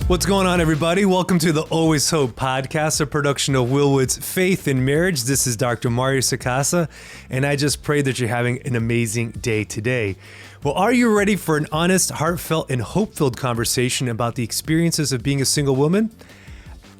What's going on, everybody? Welcome to the Always Hope podcast, a production of Willwood's Faith in Marriage. This is Dr. Mario Sakasa, and I just pray that you're having an amazing day today. Well, are you ready for an honest, heartfelt, and hope-filled conversation about the experiences of being a single woman?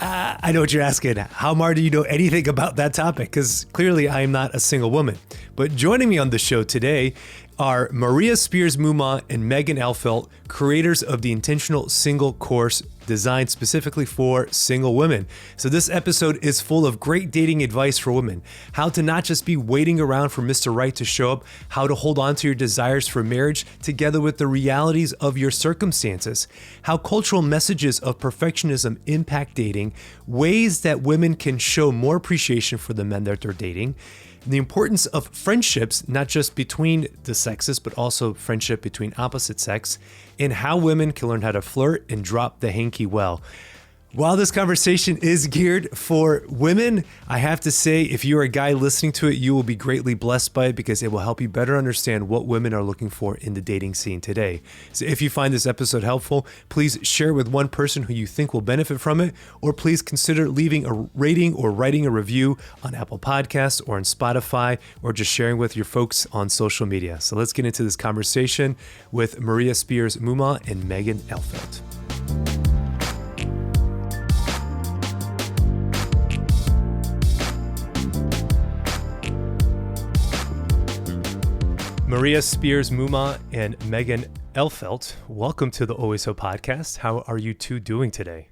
I know what you're asking. How, Mar, do you know anything about that topic? Because clearly I am not a single woman. But joining me on the show today are Maria Spears Mumaugh and Meghan Elfelt, creators of the Intentional Single course designed specifically for single women. So this episode is full of great dating advice for women. How to not just be waiting around for Mr. Right to show up, how to hold on to your desires for marriage together with the realities of your circumstances, how cultural messages of perfectionism impact dating, ways that women can show more appreciation for the men that they're dating, the importance of friendships, not just between the sexes, but also friendship between opposite sex, and how women can learn how to flirt and drop the hanky well. While this conversation is geared for women, I have to say, if you're a guy listening to it, you will be greatly blessed by it because it will help you better understand what women are looking for in the dating scene today. So if you find this episode helpful, please share with one person who you think will benefit from it, or please consider leaving a rating or writing a review on Apple Podcasts or on Spotify, or just sharing with your folks on social media. So let's get into this conversation with Maria Spears Mumaugh and Meghan Elfelt. Maria Spears Mumaugh and Meghan Elfelt, welcome to the Always Hope podcast. How are you two doing today?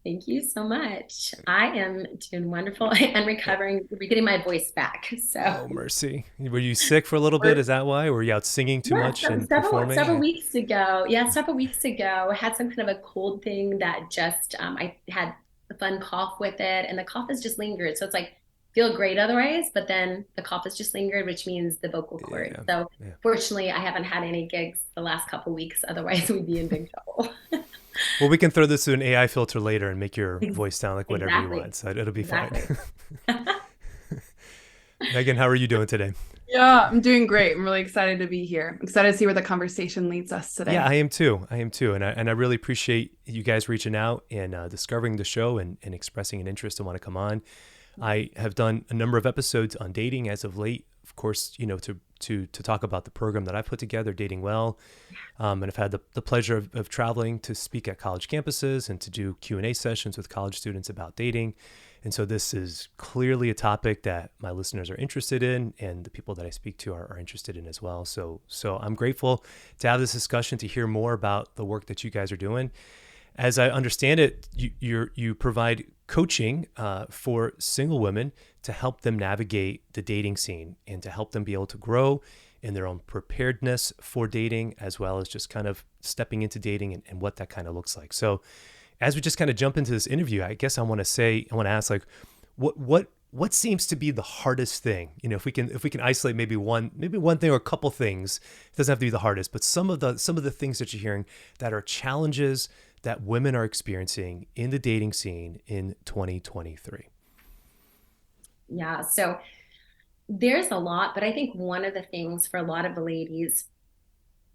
Thank you so much. I am doing wonderful and recovering, getting my voice back. So, oh, mercy. Were you sick for a little bit? Is that why? Were you out singing too much and performing? Several weeks ago. Yeah, several weeks ago, I had some kind of a cold thing that just, I had a fun cough with it, and the cough has just lingered. So it's like, feel great otherwise, but then the cough has just lingered, which means the vocal cord. Fortunately, I haven't had any gigs the last couple weeks. Otherwise, we'd be in big trouble. Well, we can throw this through an AI filter later and make your voice sound like whatever you want. So it'll be fine. Meghan, how are you doing today? Yeah, I'm doing great. I'm really excited to be here. I'm excited to see where the conversation leads us today. Yeah, I am too. And I really appreciate you guys reaching out and discovering the show and expressing an interest and want to come on. I have done a number of episodes on dating as of late, of course, you know, to talk about the program that I put together, Dating Well. And I've had the pleasure of traveling to speak at college campuses and to do Q&A sessions with college students about dating. And so this is clearly a topic that my listeners are interested in, and the people that I speak to are interested in as well. So I'm grateful to have this discussion, to hear more about the work that you guys are doing. As I understand it, you provide coaching for single women to help them navigate the dating scene and to help them be able to grow in their own preparedness for dating, as well as just kind of stepping into dating and what that kind of looks like. So as we just kind of jump into this interview, I guess I want to ask, like, what seems to be the hardest thing? You know, if we can isolate maybe one thing or a couple things, it doesn't have to be the hardest, but some of the things that you're hearing that are challenges that women are experiencing in the dating scene in 2023. Yeah, so there's a lot, but I think one of the things for a lot of the ladies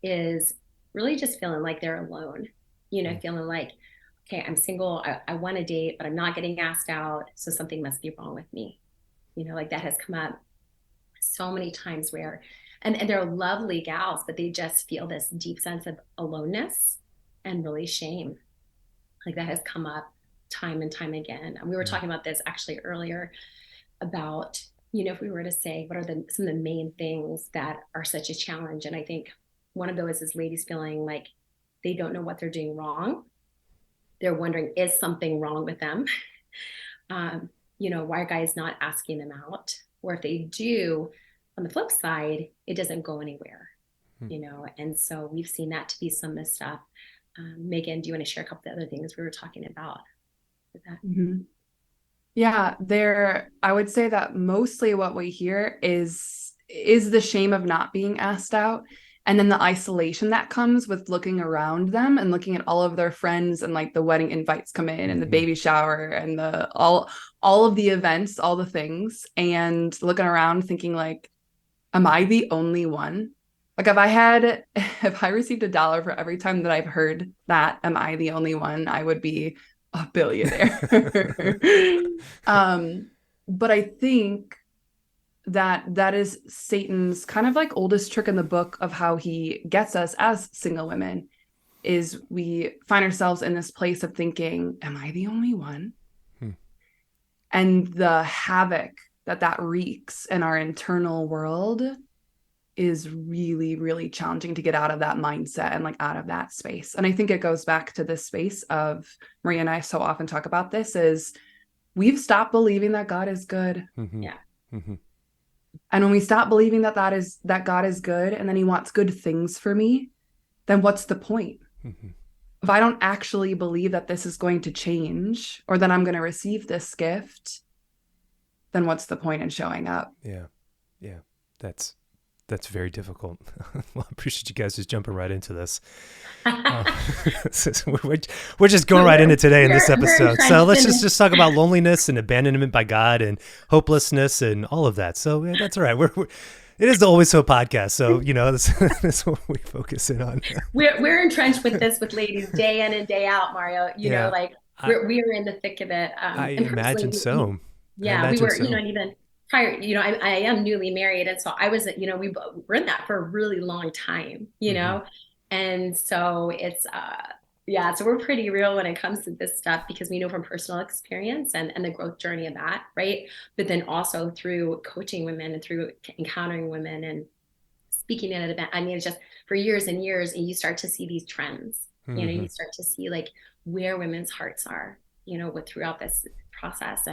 is really just feeling like they're alone, you know, feeling like, okay, I'm single, I want to date, but I'm not getting asked out, so something must be wrong with me. You know, like that has come up so many times where, and they're lovely gals, but they just feel this deep sense of aloneness and really shame. Like that has come up time and time again. And we were talking about this actually earlier about, you know, if we were to say, what are some of the main things that are such a challenge? And I think one of those is ladies feeling like they don't know what they're doing wrong. They're wondering, is something wrong with them? You know, why are guys not asking them out? Or if they do, on the flip side, it doesn't go anywhere, you know? And so we've seen that to be some of the stuff. Meghan, do you want to share a couple of the other things we were talking about with that? Mm-hmm. Yeah, I would say that mostly what we hear is the shame of not being asked out, and then the isolation that comes with looking around them and looking at all of their friends, and like the wedding invites come in and the baby shower and all of the events, all the things, and looking around thinking like, am I the only one? Like if I received $1 for every time that I've heard that, am I the only one? I would be a billionaire. But I think that is Satan's kind of like oldest trick in the book of how he gets us as single women, is we find ourselves in this place of thinking, am I the only one? And the havoc that wreaks in our internal world is really, really challenging to get out of that mindset and like out of that space. And I think it goes back to this space of, Maria and I so often talk about this, is we've stopped believing that God is good. Yeah. And when we stop believing that God is good and then he wants good things for me, then what's the point? If I don't actually believe that this is going to change or that I'm going to receive this gift, then what's the point in showing up? Yeah. That's very difficult. Well, I appreciate you guys just jumping right into this. We're just going right into today in this episode. So let's just talk about loneliness and abandonment by God and hopelessness and all of that. So yeah, that's all right. It is the Always Hope podcast. So, that's what we focus in on. We're entrenched with this with ladies day in and day out, Mario. You know, like we are in the thick of it. I imagine so. Yeah, we were, and even prior, I am newly married. And so I was, we were in that for a really long time, and so it's, so we're pretty real when it comes to this stuff because we know from personal experience and the growth journey of that, right? But then also through coaching women and through encountering women and speaking at an event. I mean, it's just for years and years, and you start to see these trends, you start to see like where women's hearts are, throughout this process.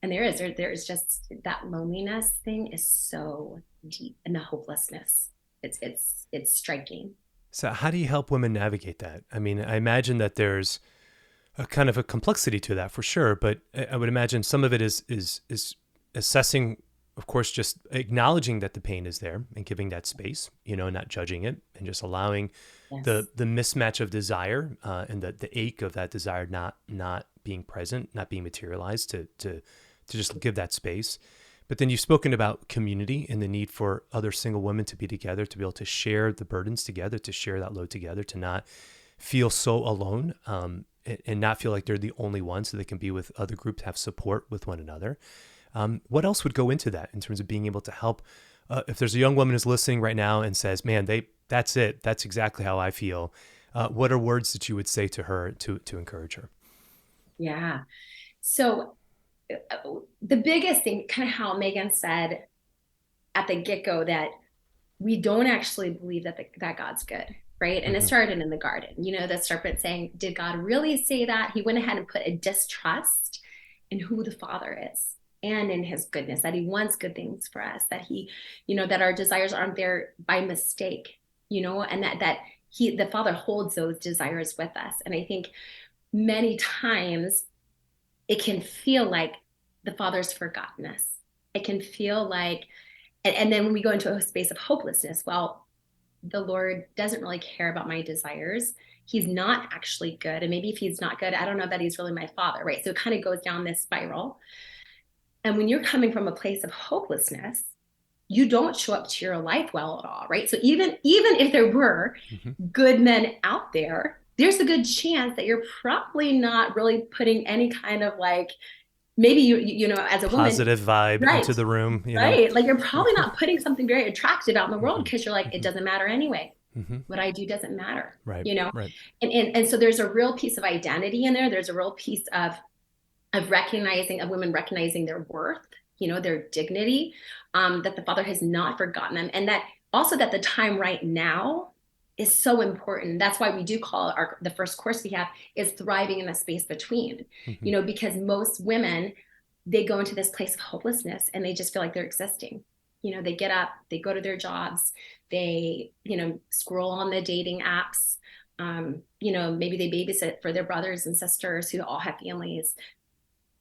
And there is just that loneliness thing is so deep, and the hopelessness, it's striking. So how do you help women navigate that? I mean, I imagine that there's a kind of a complexity to that for sure, but I would imagine some of it is assessing, of course, just acknowledging that the pain is there and giving that space, not judging it and just allowing the mismatch of desire and the ache of that desire not being present, not being materialized, to just give that space. But then you've spoken about community and the need for other single women to be together, to be able to share the burdens together, to share that load together, to not feel so alone and not feel like they're the only one, so they can be with other groups, have support with one another. What else would go into that in terms of being able to help? If there's a young woman who's listening right now and says, man, that's it. That's exactly how I feel. What are words that you would say to her to encourage her? Yeah. So the biggest thing, kind of how Meghan said at the get-go, that we don't actually believe that God's good, right? And it started in the garden, the serpent saying, did God really say that? He went ahead and put a distrust in who the Father is and in his goodness, that he wants good things for us, that he, that our desires aren't there by mistake, and that the Father holds those desires with us. And I think many times it can feel like the Father's forgotten us. It can feel like, and then when we go into a space of hopelessness, well, the Lord doesn't really care about my desires. He's not actually good. And maybe if he's not good, I don't know that he's really my Father, right? So it kind of goes down this spiral. And when you're coming from a place of hopelessness, you don't show up to your life well at all, right? So even if there were good men out there, there's a good chance that you're probably not really putting any kind of like, maybe you as a woman, positive vibe into the room, right? Like you're probably not putting something very attractive out in the world because you're like, it doesn't matter anyway. What I do doesn't matter, right? Right. And so there's a real piece of identity in there. There's a real piece of women recognizing their worth, their dignity, that the Father has not forgotten them, and that also that the time right now is so important. That's why we do call the first course we have is thriving in the space between, because most women, they go into this place of hopelessness and they just feel like they're existing. They get up, they go to their jobs, they, scroll on the dating apps, maybe they babysit for their brothers and sisters who all have families,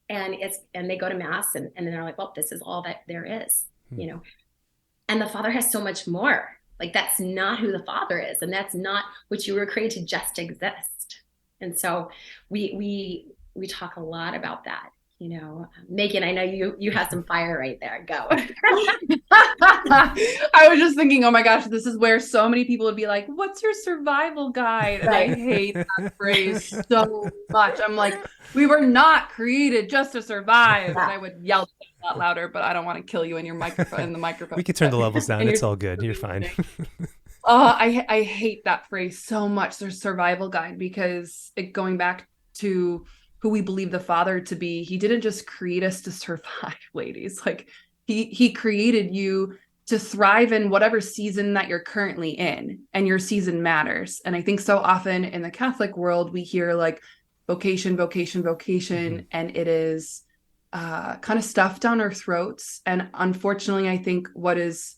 and they go to mass and then they're like, well, this is all that there is, and the Father has so much more. Like that's not who the Father is, and that's not what you were created to just exist. And so we talk a lot about that, Megan, I know you have some fire right there. Go. I was just thinking, oh my gosh, this is where so many people would be like, what's your survival guide? And I hate that phrase so much. I'm like, we were not created just to survive. And I would yell a lot louder, but I don't want to kill you in your microphone, in the microphone. We could turn the levels down. It's all good. You're fine. I hate that phrase so much, their survival guide, because going back to who we believe the Father to be, he didn't just create us to survive, ladies. Like he created you to thrive in whatever season that you're currently in, and your season matters. And I think so often in the Catholic world, we hear like vocation, and it is kind of stuffed down our throats. And unfortunately, I think what is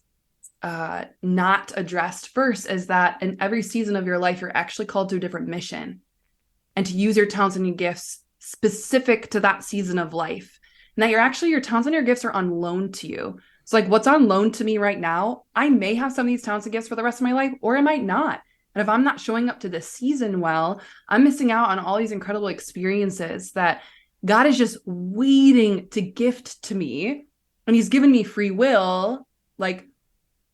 not addressed first is that in every season of your life, you're actually called to a different mission, and to use your talents and your gifts specific to that season of life. And that your talents and your gifts are on loan to you. So like what's on loan to me right now, I may have some of these talents and gifts for the rest of my life, or I might not. And if I'm not showing up to this season well, I'm missing out on all these incredible experiences that God is just waiting to gift to me. And he's given me free will, like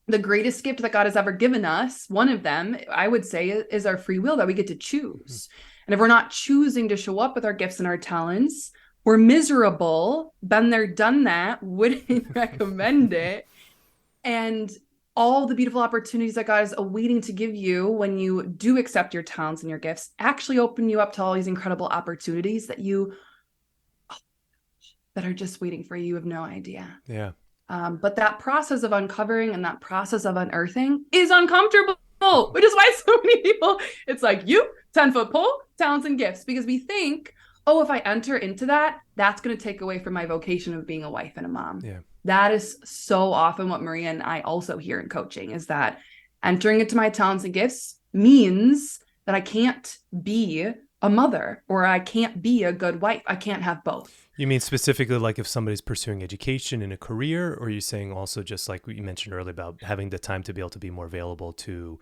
the greatest gift that God has ever given us. One of them, I would say, is our free will that we get to choose. And if we're not choosing to show up with our gifts and our talents, we're miserable. Been there, done that. Wouldn't recommend it. And all the beautiful opportunities that God is awaiting to give you when you do accept your talents and your gifts actually open you up to all these incredible opportunities that are just waiting for you. You have no idea. Yeah. But that process of uncovering and that process of unearthing is uncomfortable, which is why so many people, it's like 10-foot pole, talents and gifts, because we think, oh, if I enter into that, that's going to take away from my vocation of being a wife and a mom. Yeah. That is so often what Maria and I also hear in coaching, is that entering into my talents and gifts means that I can't be a mother, or I can't be a good wife. I can't have both. You mean specifically like if somebody's pursuing education and a career, or are you saying also just like what you mentioned earlier about having the time to be able to be more available to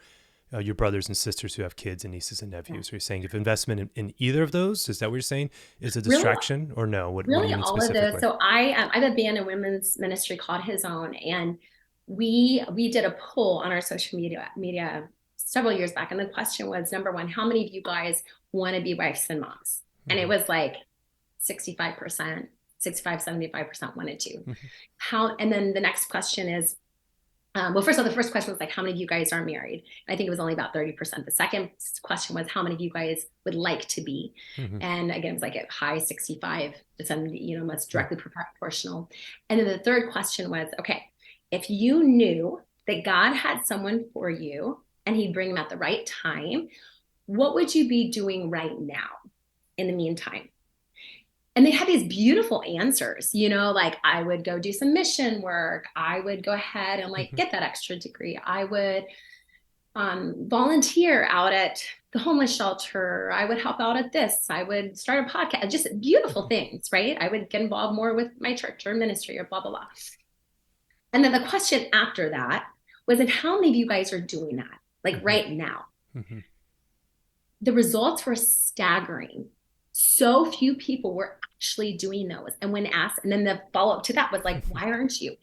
your brothers and sisters who have kids and nieces and nephews? Are you saying if investment in either of those, is that what you're saying, is a distraction, or no? What do you mean all of those. So I have a band and women's ministry called His Own, and we did a poll on our social media several years back, and the question was, number one, how many of you guys want to be wives and moms? And it was like 65%, 75% wanted to. And then the next question is, first of all, the first question was like, how many of you guys are married? I think it was only about 30%. The second question was, how many of you guys would like to be? And again, it was like a high 65 to 70, that's directly proportional. And then the third question was, okay, if you knew that God had someone for you and he'd bring them at the right time, what would you be doing right now in the meantime? And they had these beautiful answers, like I would go do some mission work. I would go ahead and get that extra degree. I would volunteer out at the homeless shelter. I would help out at this. I would start a podcast, just beautiful things, right? I would get involved more with my church or ministry or blah, blah, blah. And then the question after that was, and how many of you guys are doing that, right now? The results were staggering. So few people were actually doing those. And when asked, and then the follow-up to that was like, why aren't you?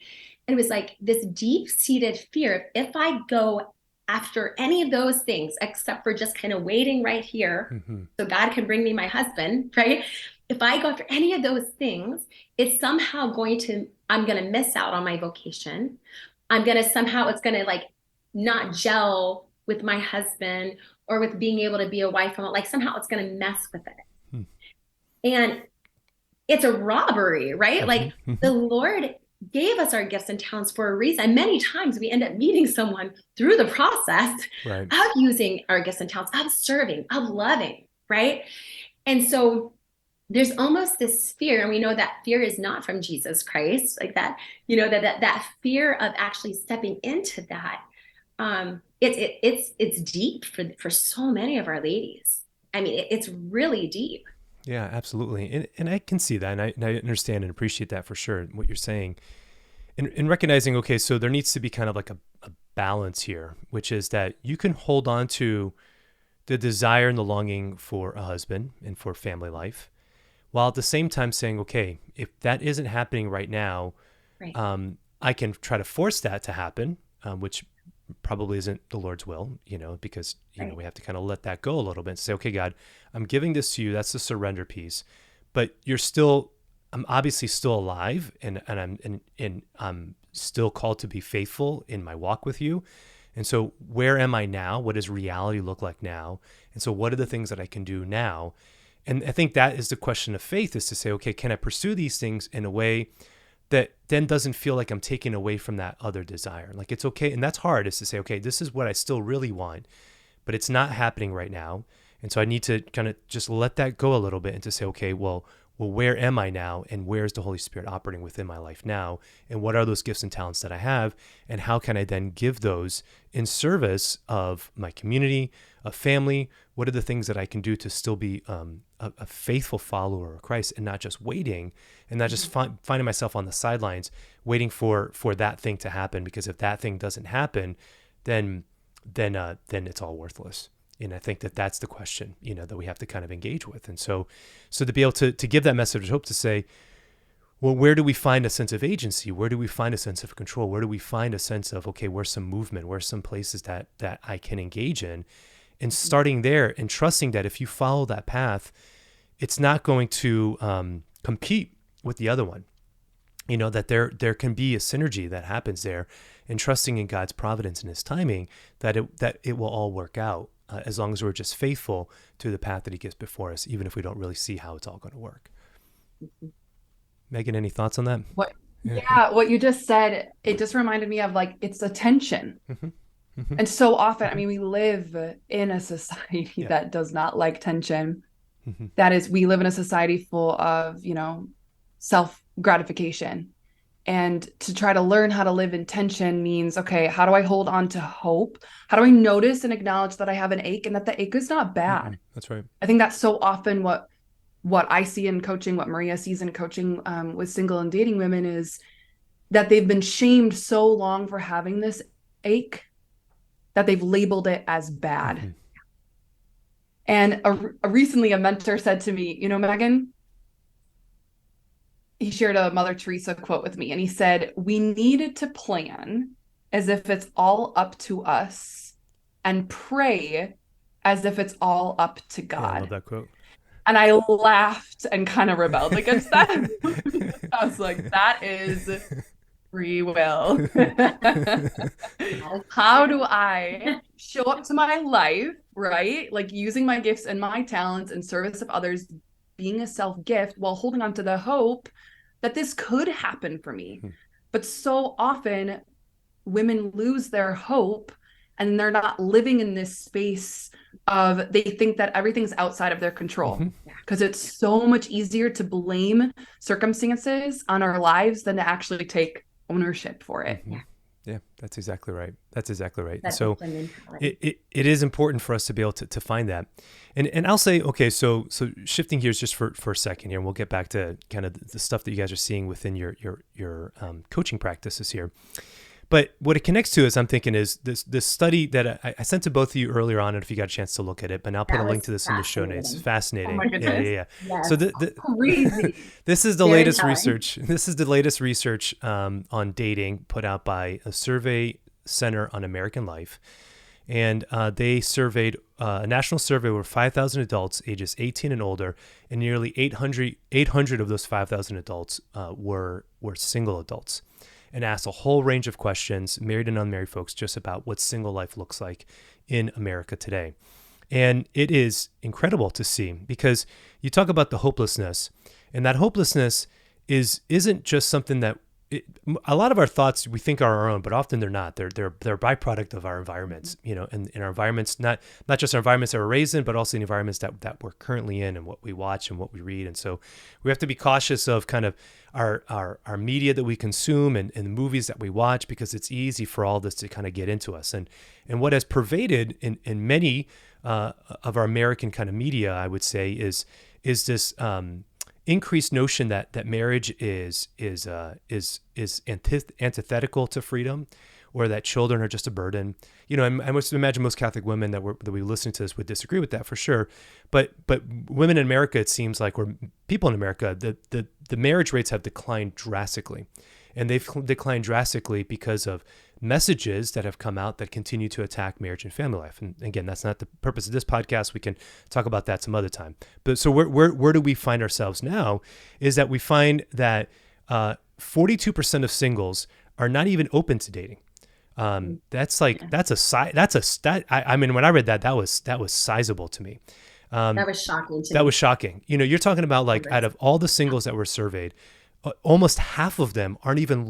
And it was like this deep-seated fear, if I go after any of those things, except for just kind of waiting right here, so God can bring me my husband, right? If I go after any of those things, it's somehow I'm going to miss out on my vocation. It's going to not gel with my husband or with being able to be a wife. Somehow it's going to mess with it. And it's a robbery, right? The Lord gave us our gifts and talents for a reason. And many times we end up meeting someone through the process of using our gifts and talents, of serving, of loving, right? And so there's almost this fear, and we know that fear is not from Jesus Christ, that fear of actually stepping into that. It's deep for so many of our ladies. I mean, it's really deep. Yeah, absolutely. And I can see that. And I understand and appreciate that for sure, what you're saying. And recognizing, okay, so there needs to be kind of like a balance here, which is that you can hold on to the desire and the longing for a husband and for family life, while at the same time saying, okay, if that isn't happening right now, Right. I can try to force that to happen, which probably isn't the Lord's will, because, Right. we have to kind of let that go a little bit and say, okay, God, I'm giving this to you. That's the surrender piece, but I'm obviously still alive, and I'm still called to be faithful in my walk with you. And so where am I now? What does reality look like now? And so what are the things that I can do now? And I think that is the question of faith, is to say, okay, can I pursue these things in a way that then doesn't feel like I'm taking away from that other desire? Like, it's okay. And that's hard, is to say, okay, this is what I still really want, but it's not happening right now. And so I need to kind of just let that go a little bit and to say, okay, well, where am I now? And where's the Holy Spirit operating within my life now? And what are those gifts and talents that I have? And how can I then give those in service of my community, of family? What are the things that I can do to still be a faithful follower of Christ, and not just waiting, and not just finding myself on the sidelines waiting for that thing to happen? Because if that thing doesn't happen, then it's all worthless. And I think that that's the question, that we have to kind of engage with. And so to be able to give that message of hope, to say, well, where do we find a sense of agency? Where do we find a sense of control? Where do we find a sense of, okay, where's some movement? Where's some places that I can engage in? And starting there and trusting that if you follow that path, it's not going to compete with the other one. That there can be a synergy that happens there, and trusting in God's providence and his timing, that it will all work out. As long as we're just faithful to the path that he gives before us, even if we don't really see how it's all going to work. Mm-hmm. Megan, any thoughts on that? What you just said, it just reminded me of, like, it's a tension. Mm-hmm. Mm-hmm. And so often, I mean, we live in a society that does not like tension. Mm-hmm. That is, we live in a society full of, self-gratification. And to try to learn how to live in tension means, okay, how do I hold on to hope? How do I notice and acknowledge that I have an ache and that the ache is not bad? Mm-hmm. That's right. I think that's so often what I see in coaching, what Maria sees in coaching with single and dating women, is that they've been shamed so long for having this ache that they've labeled it as bad. Mm-hmm. And recently a mentor said to me, Megan, he shared a Mother Teresa quote with me, and he said, we needed to plan as if it's all up to us and pray as if it's all up to God. Yeah, I love that quote. And I laughed and kind of rebelled against that. I was like, that is free will. How do I show up to my life, right? Like, using my gifts and my talents in service of others, being a self-gift, while holding on to the hope that this could happen for me. Mm-hmm. But so often women lose their hope, and they're not living in this space of, they think that everything's outside of their control, because it's so much easier to blame circumstances on our lives than to actually take ownership for it. Mm-hmm. Yeah, that's exactly right. So it is important for us to be able to find that. And I'll say, okay, so shifting gears just for a second here, and we'll get back to kind of the stuff that you guys are seeing within your coaching practices here. But what it connects to, is I'm thinking, is this study that I sent to both of you earlier on, and if you got a chance to look at it, but I'll put a link to this in the show notes. It's fascinating. Oh my goodness. Yeah. Yes. So Crazy. This is the Very latest telling. research. This is the latest research on dating, put out by a survey center on American Life. And they surveyed a national survey over 5,000 adults ages 18 and older, and nearly 800 of those 5,000 adults were single adults, and asked a whole range of questions, married and unmarried folks, just about what single life looks like in America today. And it is incredible to see, because you talk about the hopelessness, and that hopelessness isn't just something that a lot of our thoughts we think are our own, but often they're not. They're a byproduct of our environments, and in our environments, not just our environments that we're raised in, but also the environments that we're currently in, and what we watch and what we read. And so we have to be cautious of kind of our media that we consume and the movies that we watch, because it's easy for all this to kind of get into us. And what has pervaded in many of our American kind of media, I would say, is this increased notion that marriage is antithetical to freedom, or that children are just a burden. I must imagine most Catholic women that we listen to this would disagree with that for sure. But women in America, it seems like, or people in America, the marriage rates have declined drastically. And they've declined drastically because of messages that have come out that continue to attack marriage and family life. And again, that's not the purpose of this podcast. We can talk about that some other time. But so where do we find ourselves now is that we find that 42% of singles are not even open to dating. That's a stat. I mean, when I read that was sizable to me. That was shocking to me. That was shocking. You're talking about out of all the singles that were surveyed, almost half of them aren't even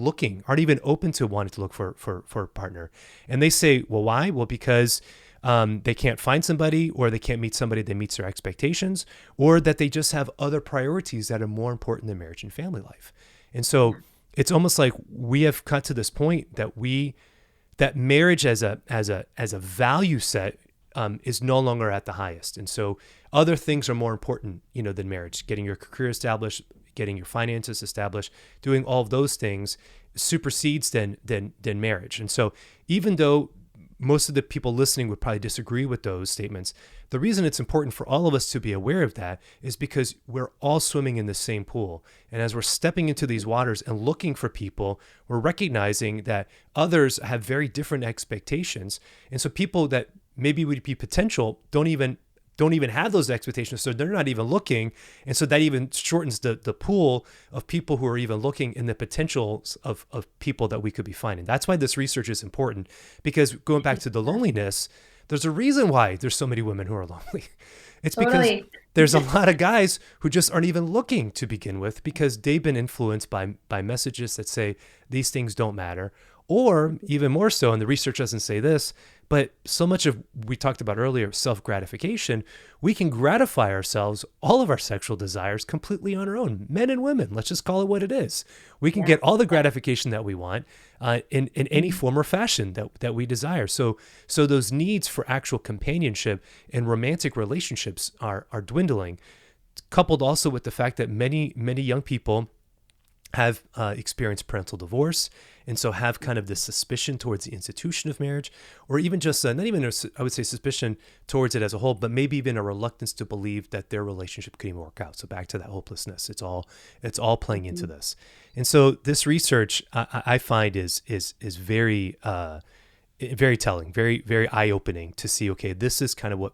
open to wanting to look for a partner. And they say, well, why? Well, because they can't find somebody, or they can't meet somebody that meets their expectations, or that they just have other priorities that are more important than marriage and family life. And so it's almost like we have got to this point that marriage as a value set is no longer at the highest. And so other things are more important, than marriage. Getting your career established, getting your finances established, doing all of those things supersedes than marriage. And so even though most of the people listening would probably disagree with those statements, the reason it's important for all of us to be aware of that is because we're all swimming in the same pool. And as we're stepping into these waters and looking for people, we're recognizing that others have very different expectations. And so people that maybe would be potential don't even have those expectations, so they're not even looking. And so that even shortens the pool of people who are even looking, in the potentials of people that we could be finding. That's why this research is important, because going back to the loneliness, there's a reason why there's so many women who are lonely. It's because there's a lot of guys who just aren't even looking to begin with, because they've been influenced by messages that say these things don't matter. Or even more so, and the research doesn't say this, but so much of, we talked about earlier, self-gratification, we can gratify ourselves, all of our sexual desires, completely on our own. Men and women, let's just call it what it is. We can get all the gratification that we want in any form or fashion that we desire. So those needs for actual companionship and romantic relationships are dwindling, coupled also with the fact that many young people have experienced parental divorce, and so have kind of this suspicion towards the institution of marriage, or even just not even I would say suspicion towards it as a whole, but maybe even a reluctance to believe that their relationship could even work out. So back to that hopelessness, it's all playing into this. And so this research I find is very very telling, very, very eye-opening to see, okay, this is kind of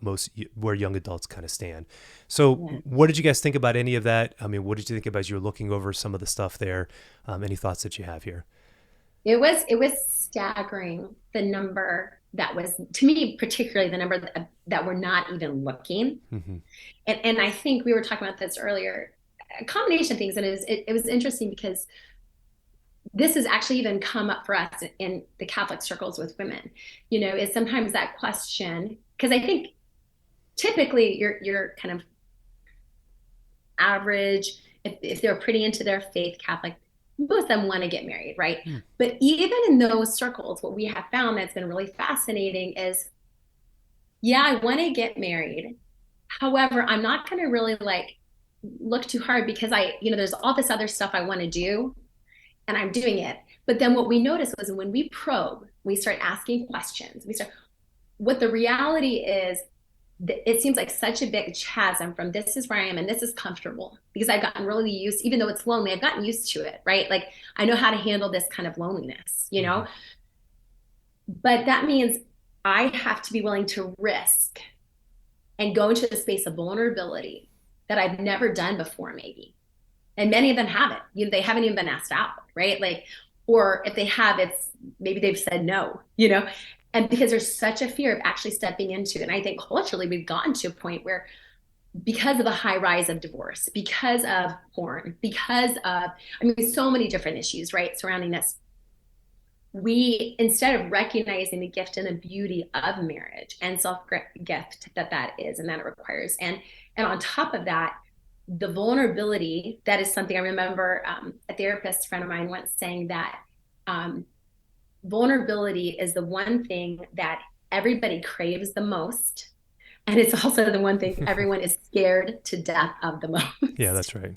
where young adults kind of stand. So what did you guys think about any of that? I mean, what did you think about as you were looking over some of the stuff there? Any thoughts that you have here? It was staggering, the number that was, to me, particularly the number that were not even looking. Mm-hmm. And I think we were talking about this earlier, a combination of things. And it was interesting because this has actually even come up for us in the Catholic circles with women, is sometimes that question, because I think typically you're kind of average, if they're pretty into their faith Catholic, most of them want to get married, right? But even in those circles, what we have found that's been really fascinating is, I want to get married. However, I'm not going to really look too hard, because there's all this other stuff I want to do, and I'm doing it. But then what we noticed was, when we probe, we start asking questions, what the reality is, it seems like such a big chasm from this is where I am and this is comfortable, because I've gotten really used, even though it's lonely, I've gotten used to it, right? Like, I know how to handle this kind of loneliness, but that means I have to be willing to risk and go into the space of vulnerability that I've never done before, maybe. And many of them haven't, they haven't even been asked out, right? Or if they have, it's maybe they've said no, and because there's such a fear of actually stepping into it. And I think culturally we've gotten to a point where, because of the high rise of divorce, because of porn, because of, so many different issues, right, surrounding this, we, instead of recognizing the gift and the beauty of marriage and self-gift that is and that it requires, and on top of that, the vulnerability, that is something I remember a therapist friend of mine once saying that vulnerability is the one thing that everybody craves the most. And it's also the one thing everyone is scared to death of the most. Yeah, that's right.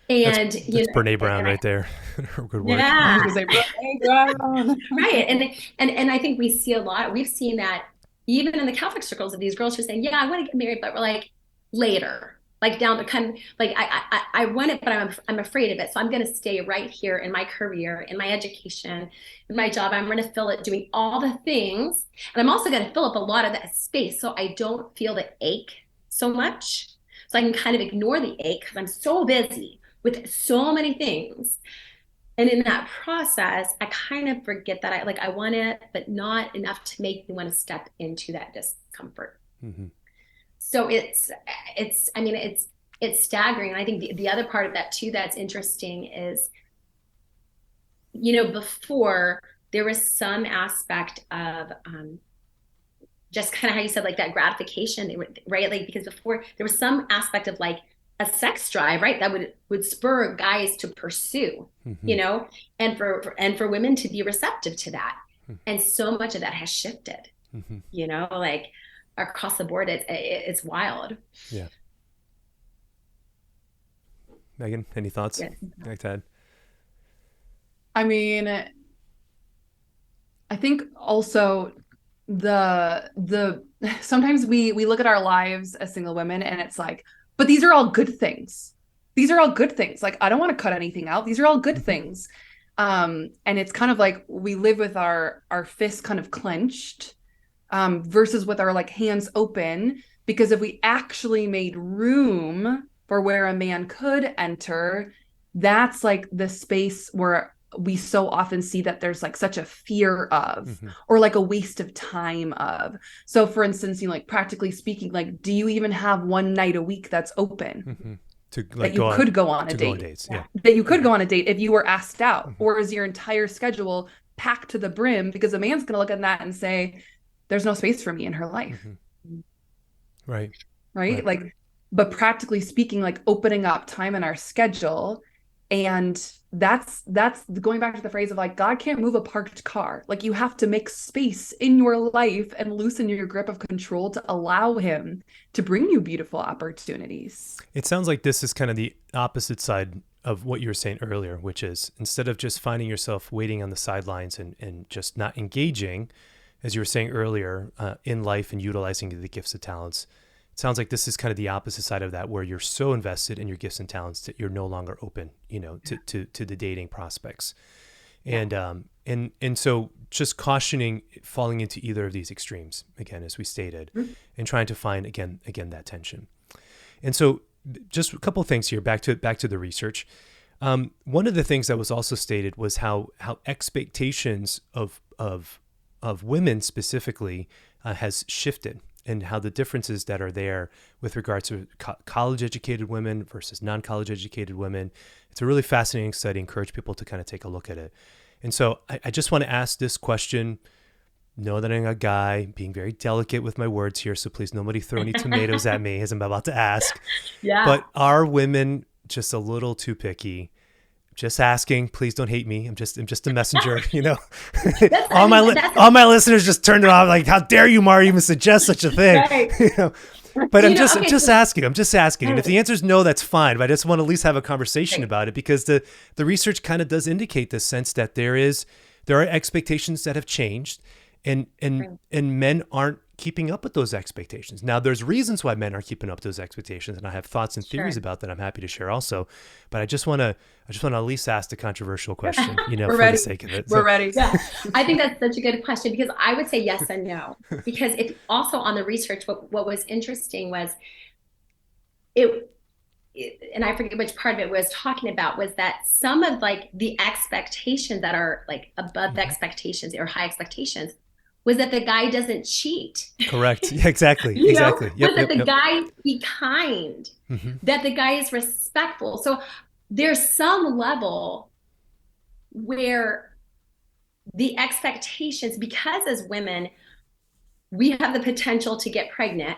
And that's Brene Brown right there. Her good work. Yeah. Brene Brown. Right. And I think we see a lot. We've seen that even in the Catholic circles of these girls who are saying, yeah, I want to get married, but we're like later, like down the kind of like I want it, but I'm afraid of it. So I'm going to stay right here in my career, in my education, in my job. I'm going to fill it doing all the things. And I'm also going to fill up a lot of that space so I don't feel the ache so much. So I can kind of ignore the ache because I'm so busy with so many things. And in that process, I kind of forget that I want it, but not enough to make me want to step into that discomfort. Mm-hmm. So it's staggering. And I think the other part of that too, that's interesting is, before there was some aspect of, just kind of how you said, like that gratification, right? Like, because before there was some aspect of like a sex drive, right? That would spur guys to pursue, Mm-hmm. and for women to be receptive to that. Mm-hmm. And so much of that has shifted, Mm-hmm. like across the board. It's wild. Yeah. Meghan, any thoughts? Yes. Like that? I mean, I think also the sometimes we look at our lives as single women and it's like, but these are all good things. These are all good things. Like, I don't want to cut anything out. These are all good things. And it's kind of like we live with our fists kind of clenched, versus with our like hands open, because if we actually made room for where a man could enter, that's like the space where we so often see that there's like such a fear of, or like a waste of time of. So for instance, like practically speaking, like, do you even have one night a week that's open? To That you could go on a date. Dates, yeah. That you could go on a date if you were asked out, or is your entire schedule packed to the brim? Because a man's going to look at that and say, there's no space for me in her life. Right. Like, but practically speaking, like opening up time in our schedule. And that's going back to the phrase of like, God can't move a parked car. Like, you have to make space in your life and loosen your grip of control to allow him to bring you beautiful opportunities. It sounds like this is kind of the opposite side of what you were saying earlier, which is instead of just finding yourself waiting on the sidelines and just not engaging, as you were saying earlier, in life and utilizing the gifts and talents. It sounds like this is kind of the opposite side of that, where you're so invested in your gifts and talents that you're no longer open, to the dating prospects. And so just cautioning falling into either of these extremes, again, as we stated, and trying to find again that tension. And so just a couple of things here, back to the research. One of the things that was also stated was how expectations of women specifically has shifted, and how the differences that are there with regards to college educated women versus non-college educated women. It's a really fascinating study. I encourage people to kind of take a look at it. And so I just want to ask this question. Know that I'm a guy, being very delicate with my words here, so please nobody throw any tomatoes at me as I'm about to ask. Yeah. But are women just a little too picky? Just asking. Please don't hate me. I'm just a messenger. All my listeners just turned it off. Like, how dare you, Mari, even suggest such a thing? Right. But I'm just asking. I'm just asking. And if the answer is no, that's fine. But I just want to at least have a conversation about it, because the research kind of does indicate this sense that there are expectations that have changed, and men aren't keeping up with those expectations. Now, there's reasons why men aren't keeping up with those expectations, and I have thoughts and theories about that I'm happy to share also. But I just want to at least ask the controversial question, for the sake of it. We're ready. Yeah, I think that's such a good question, because I would say yes and no. Because if also on the research, what was interesting was and I forget which part of it was talking about, was that some of like the expectations that are like above the expectations or high expectations was that the guy doesn't cheat. Correct. Yeah, exactly. Exactly. That the guy be kind, that the guy is respectful. So there's some level where the expectations, because as women, we have the potential to get pregnant,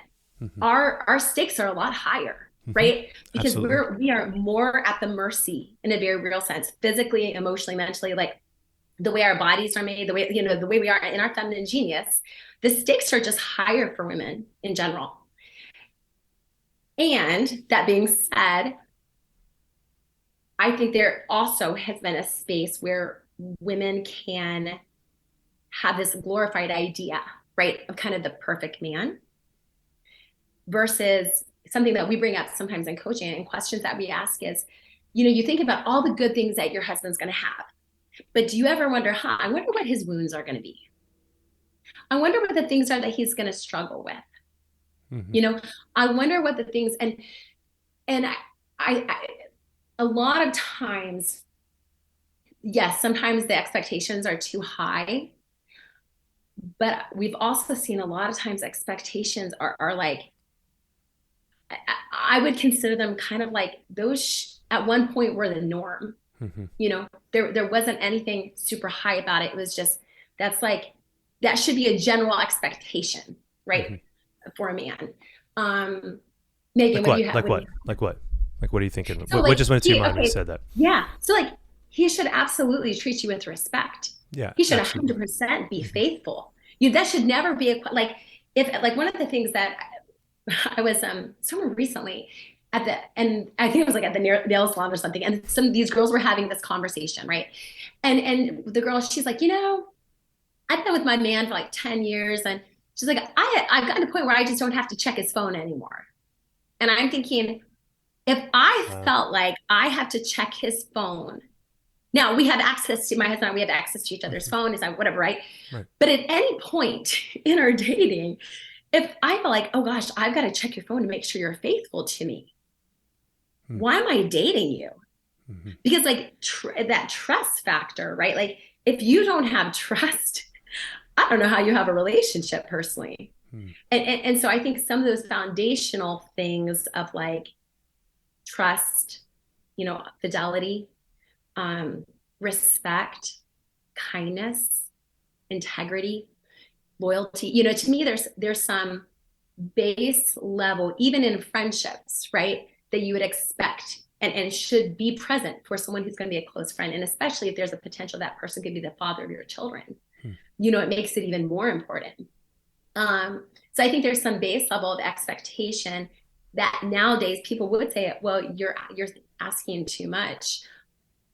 our stakes are a lot higher, right? Because we are more at the mercy, in a very real sense, physically, emotionally, mentally, like the way our bodies are made, the way we are in our feminine genius, the stakes are just higher for women in general. And that being said, I think there also has been a space where women can have this glorified idea, right, of kind of the perfect man versus something that we bring up sometimes in coaching and questions that we ask is, you think about all the good things that your husband's going to have, but do you ever wonder, I wonder what his wounds are going to be? I wonder what the things are that he's going to struggle with. Mm-hmm. I wonder what the things, and I a lot of times, yes, sometimes the expectations are too high, but we've also seen a lot of times expectations are like, I would consider them kind of like those at one point were the norm. Mm-hmm. There wasn't anything super high about it. It was just, that should be a general expectation, right? Mm-hmm. For a man. Megan, what do you have? Like what? Like, what are you thinking? So what just went to your mind when you said that? Yeah. So like, he should absolutely treat you with respect. Yeah. He should 100% be faithful. That should never be if one of the things that I was somewhere recently and I think it was like at the nail salon or something, and some of these girls were having this conversation, right? And the girl, she's like, I've been with my man for like 10 years, and she's like, I've gotten to a point where I just don't have to check his phone anymore. And I'm thinking, if I felt like I have to check his phone, now we have access to, my husband and I, we have access to each other's phone, is whatever, right? But at any point in our dating, if I feel like, oh gosh, I've got to check your phone to make sure you're faithful to me, why am I dating you? Mm-hmm. Because like that trust factor, right? Like if you don't have trust, I don't know how you have a relationship personally. And so I think some of those foundational things of like trust, fidelity, respect, kindness, integrity, loyalty, to me, there's some base level, even in friendships, right, that you would expect and should be present for someone who's going to be a close friend. And especially if there's a potential that person could be the father of your children, it makes it even more important. So I think there's some base level of expectation that nowadays people would say, well, you're asking too much.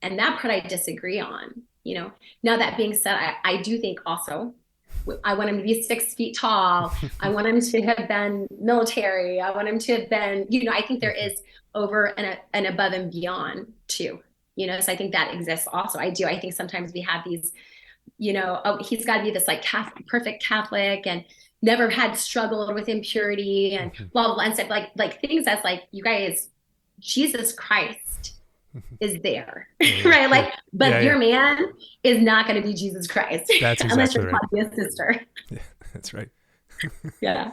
And that part I disagree on, Now that being said, I do think also, I want him to be 6 feet tall. I want him to have been military. I want him to have been, I think there is over and above and beyond too, so I think that exists also. I think sometimes we have these, he's got to be this like perfect Catholic and never had struggled with impurity and blah, blah, blah, and stuff like things that's like, you guys, Jesus Christ is there, right? Like, but your man is not going to be Jesus Christ. That's exactly unless you're right. His sister. Yeah, that's right. Yeah.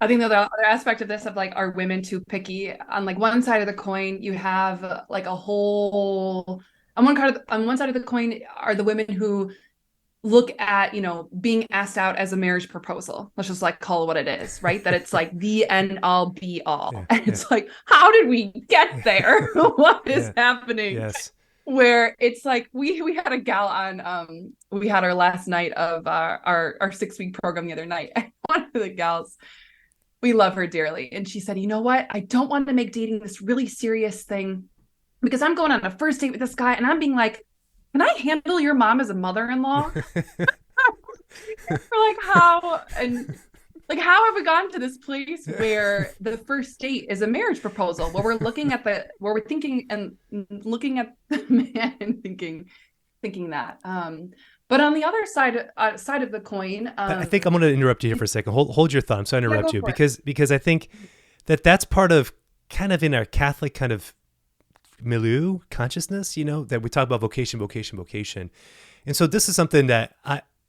I think the other aspect of this of like, are women too picky? On like one side of the coin, you have like a whole, on one side of the coin are the women who look at, being asked out as a marriage proposal. Let's just like call it what it is, right? That it's like the end all be all. Yeah, and it's like, how did we get there? What is happening? Yes. Where it's like, we had a gal on, we had our last night of our 6-week program the other night. And one of the gals, we love her dearly. And she said, you know what? I don't want to make dating this really serious thing because I'm going on a first date with this guy and I'm being like, can I handle your mom as a mother-in-law? We're like, how? And like, how have we gotten to this place where the first date is a marriage proposal, where we're looking at where we're thinking and looking at the man and thinking that. But on the other side of the coin, I think I'm going to interrupt you here for a second. Hold your thought. I'm sorry to interrupt you because I think that's part of kind of in our Catholic kind of milieu consciousness, that we talk about vocation. And so this is something that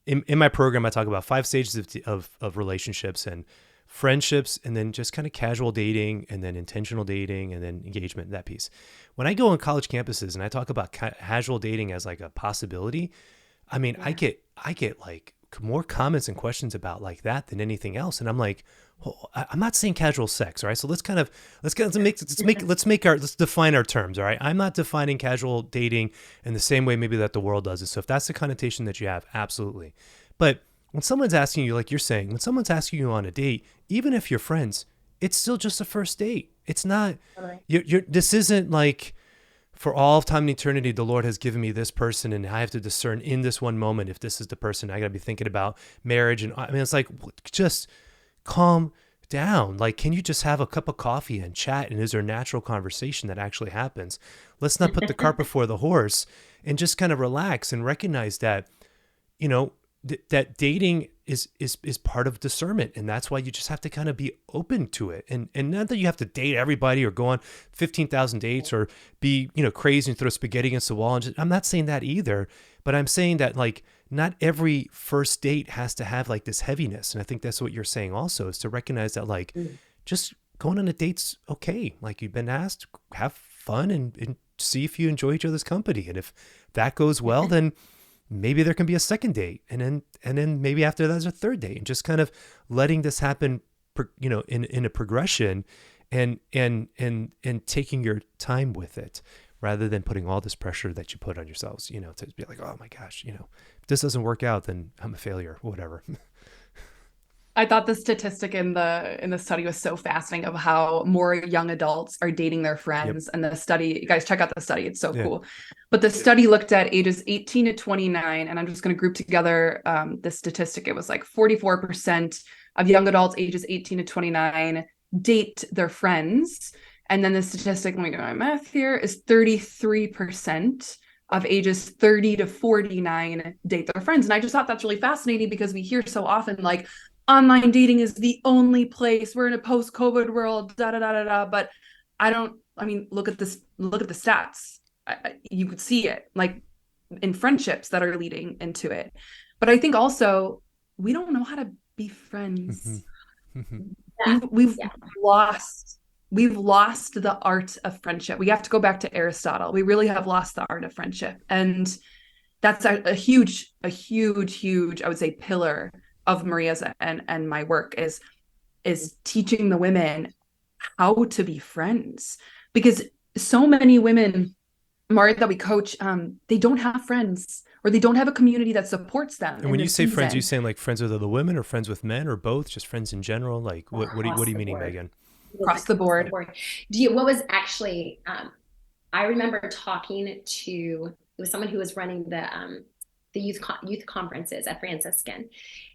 in my program, I talk about 5 stages of relationships and friendships, and then just kind of casual dating, and then intentional dating, and then engagement, that piece. When I go on college campuses and I talk about casual dating as like a possibility, I mean, I get like more comments and questions about like that than anything else. And I'm like, well, I'm not saying casual sex, all right? So let's define our terms, all right? I'm not defining casual dating in the same way maybe that the world does it. So if that's the connotation that you have, absolutely. But when someone's asking you, like you're saying, when someone's asking you on a date, even if you're friends, it's still just a first date. It's not, this isn't like for all of time and eternity, the Lord has given me this person, and I have to discern in this one moment if this is the person. I got to be thinking about marriage. And I mean, it's like, just calm down. Like, can you just have a cup of coffee and chat? And is there a natural conversation that actually happens? Let's not put the cart before the horse, and just kind of relax and recognize that, you know, that dating is part of discernment. And that's why you just have to kind of be open to it. And not that you have to date everybody or go on 15,000 dates or be, you know, crazy and throw spaghetti against the wall. And just, I'm not saying that either, but I'm saying that, like, not every first date has to have like this heaviness. And I think that's what you're saying also, is to recognize that, like, just going on a date's okay. Like, you've been asked, have fun and see if you enjoy each other's company. And if that goes well, then maybe there can be a second date. And then maybe after that, there's a third date, and just kind of letting this happen, you know, in a progression, and taking your time with it, rather than putting all this pressure that you put on yourselves, you know, to be like, oh my gosh, you know, if this doesn't work out, then I'm a failure, or whatever. I thought the statistic in the study was so fascinating, of how more young adults are dating their friends. Yep. And the study, you guys check out the study, it's so cool. But the study looked at ages 18 to 29, and I'm just going to group together this statistic. It was like 44% of young adults ages 18 to 29 date their friends. And then the statistic, let me do my math here, is 33% of ages 30 to 49 date their friends. And I just thought that's really fascinating, because we hear so often, like, online dating is the only place, we're in a post-COVID world, da da da da da. But look at this, look at the stats. You could see it, like, in friendships that are leading into it. But I think also, we don't know how to be friends. We've lost the art of friendship. We have to go back to Aristotle. We really have lost the art of friendship. And that's a huge, I would say, pillar of Maria's and my work, is teaching the women how to be friends. Because so many women, Maria, that we coach, they don't have friends, or they don't have a community that supports them. And when you say friends, are you saying like friends with other women, or friends with men, or both? Just friends in general? Like, what are you meaning, Meghan? Across the board. What was actually, I remember talking to, it was someone who was running the youth conferences at Franciscan,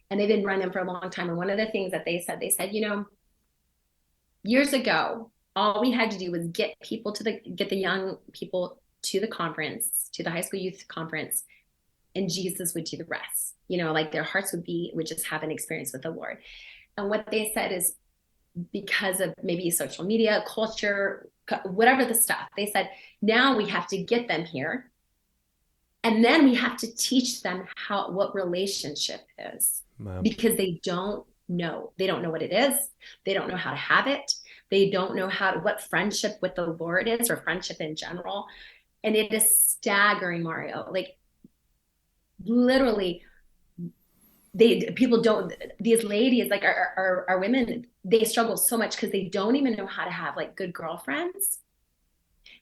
and they've been running them for a long time. And one of the things that they said, you know, years ago, all we had to do was get the young people to the conference, to the high school youth conference, and Jesus would do the rest. You know, like, their hearts would just have an experience with the Lord. And what they said is, because of maybe social media, culture, whatever the stuff, they said, now we have to get them here. And then we have to teach them what relationship is. Wow. Because they don't know. They don't know what it is. They don't know how to have it. They don't know what friendship with the Lord is, or friendship in general. And it is staggering, Mario. Like, literally, these ladies, like, our women, they struggle so much because they don't even know how to have, like, good girlfriends.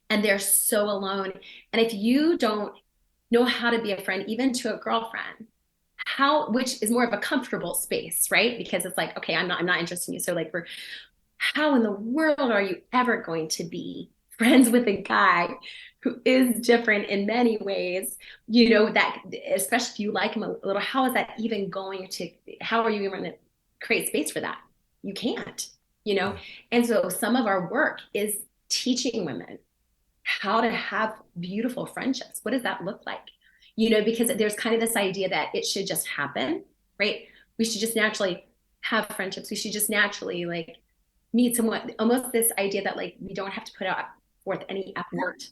And they're so alone. And if you don't know how to be a friend, even to a girlfriend, which is more of a comfortable space, right? Because it's like, okay, I'm not interested in you. So, like, how in the world are you ever going to be friends with a guy who is different in many ways, you know, that, especially if you like him a little, how are you even going to create space for that? You can't, you know? And so some of our work is teaching women how to have beautiful friendships. What does that look like? You know, because there's kind of this idea that it should just happen, right? We should just naturally have friendships. We should just naturally, like, meet someone, almost this idea that, like, we don't have to put forth any effort.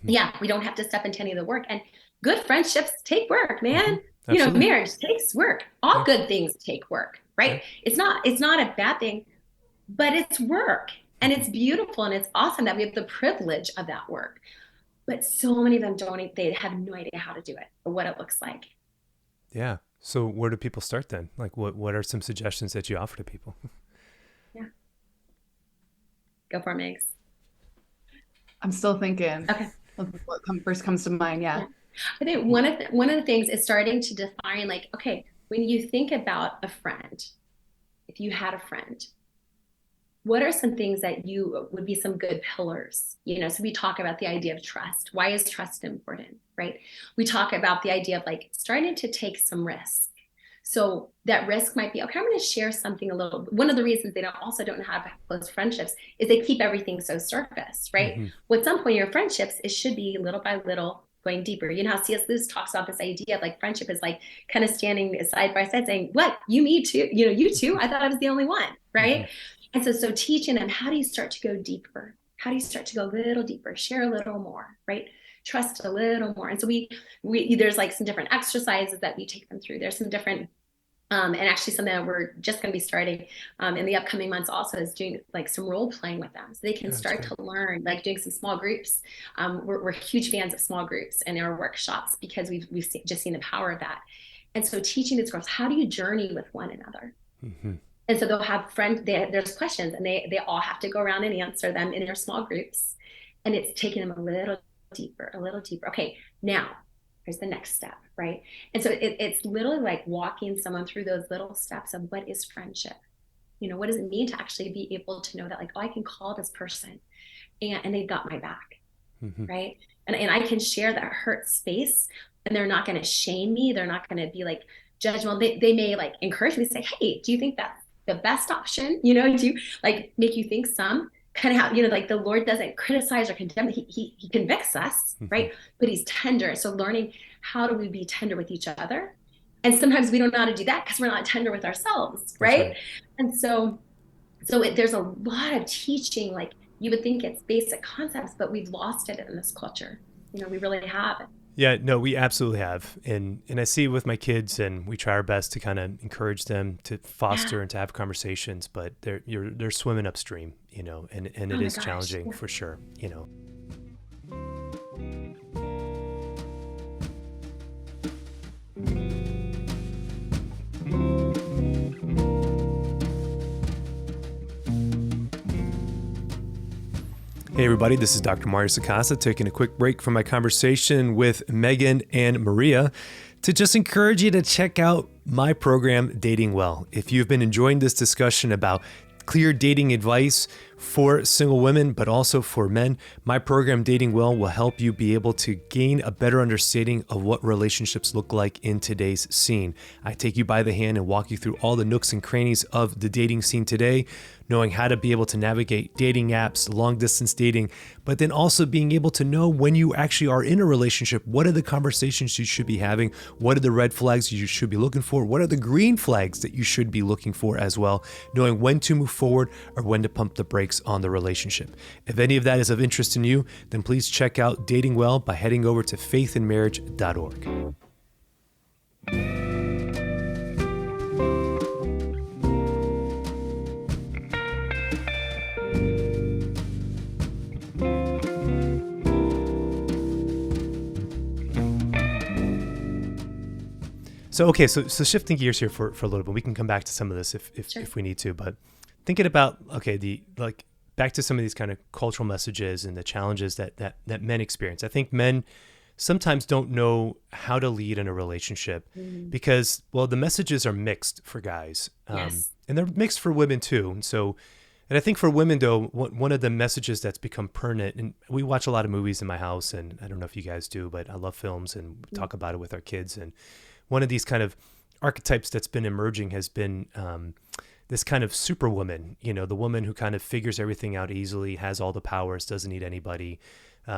Yeah, we don't have to step into any of the work. And good friendships take work, man. You know, marriage takes work. All good things take work, right? Yeah. It's not a bad thing, but it's work, and it's beautiful, and it's awesome that we have the privilege of that work. But so many of them they have no idea how to do it or what it looks like. Yeah. So where do people start then? Like, what are some suggestions that you offer to people? Yeah. Go for it, Megs. I'm still thinking. Okay. What first comes to mind? Yeah. I think one of the things is starting to define, like, okay, when you think about a friend, if you had a friend, what are some things that you would be some good pillars? So we talk about the idea of trust. Why is trust important, right? We talk about the idea of like starting to take some risk. So that risk might be, okay, I'm going to share something a little. One of the reasons they don't have close friendships is they keep everything so surface, right? Mm-hmm. Well, at some point, your friendships, it should be little by little going deeper. You know how C.S. Lewis talks about this idea of like friendship is like kind of standing side by side saying, what, you, me too, you too? I thought I was the only one, right? Mm-hmm. And so teaching them, how do you start to go deeper? How do you start to go a little deeper, share a little more, right? Trust a little more. And so we there's like some different exercises that we take them through. There's some different and actually something that we're just going to be starting in the upcoming months also is doing like some role playing with them so they can start to learn, like doing some small groups. We're huge fans of small groups and our workshops because we've just seen the power of that. And so teaching these girls, how do you journey with one another? Mm-hmm. And so they'll have friends, there's questions and they all have to go around and answer them in their small groups. And it's taking them a little deeper. Okay, now here's the next step, right? And so it's literally like walking someone through those little steps of what is friendship? What does it mean to actually be able to know that like, oh, I can call this person and they've got my back, mm-hmm. right? And I can share that hurt space and they're not going to shame me. They're not going to be like judgmental. They may like encourage me to say, hey, do you think that's the best option? Do you like make you think some? Kind of how, like the Lord doesn't criticize or condemn, he convicts us, mm-hmm. right? But he's tender. So learning how do we be tender with each other? And sometimes we don't know how to do that because we're not tender with ourselves, right? And so there's a lot of teaching, like you would think it's basic concepts, but we've lost it in this culture. We really have. Yeah, no, we absolutely have. And I see it with my kids and we try our best to kind of encourage them to foster and to have conversations, but they're swimming upstream, and it is challenging for sure, Hey everybody, this is Dr. Mario Sacasa taking a quick break from my conversation with Meghan and Maria to just encourage you to check out my program, Dating Well. If you've been enjoying this discussion about clear dating advice for single women, but also for men, my program, Dating Well, will help you be able to gain a better understanding of what relationships look like in today's scene. I take you by the hand and walk you through all the nooks and crannies of the dating scene today, knowing how to be able to navigate dating apps, long distance dating, but then also being able to know when you actually are in a relationship, what are the conversations you should be having? What are the red flags you should be looking for? What are the green flags that you should be looking for as well? Knowing when to move forward or when to pump the brakes on the relationship. If any of that is of interest to you, then please check out Dating Well by heading over to faithandmarriage.org. So shifting gears here for a little bit, we can come back to some of this if we need to, but thinking about, back to some of these kind of cultural messages and the challenges that men experience. I think men sometimes don't know how to lead in a relationship because, well, the messages are mixed for guys. Yes. And they're mixed for women too. And I think for women though, one of the messages that's become pertinent, and we watch a lot of movies in my house, and I don't know if you guys do, but I love films and we talk about it with our kids. And one of these kind of archetypes that's been emerging has been this kind of superwoman, the woman who kind of figures everything out easily, has all the powers, doesn't need anybody.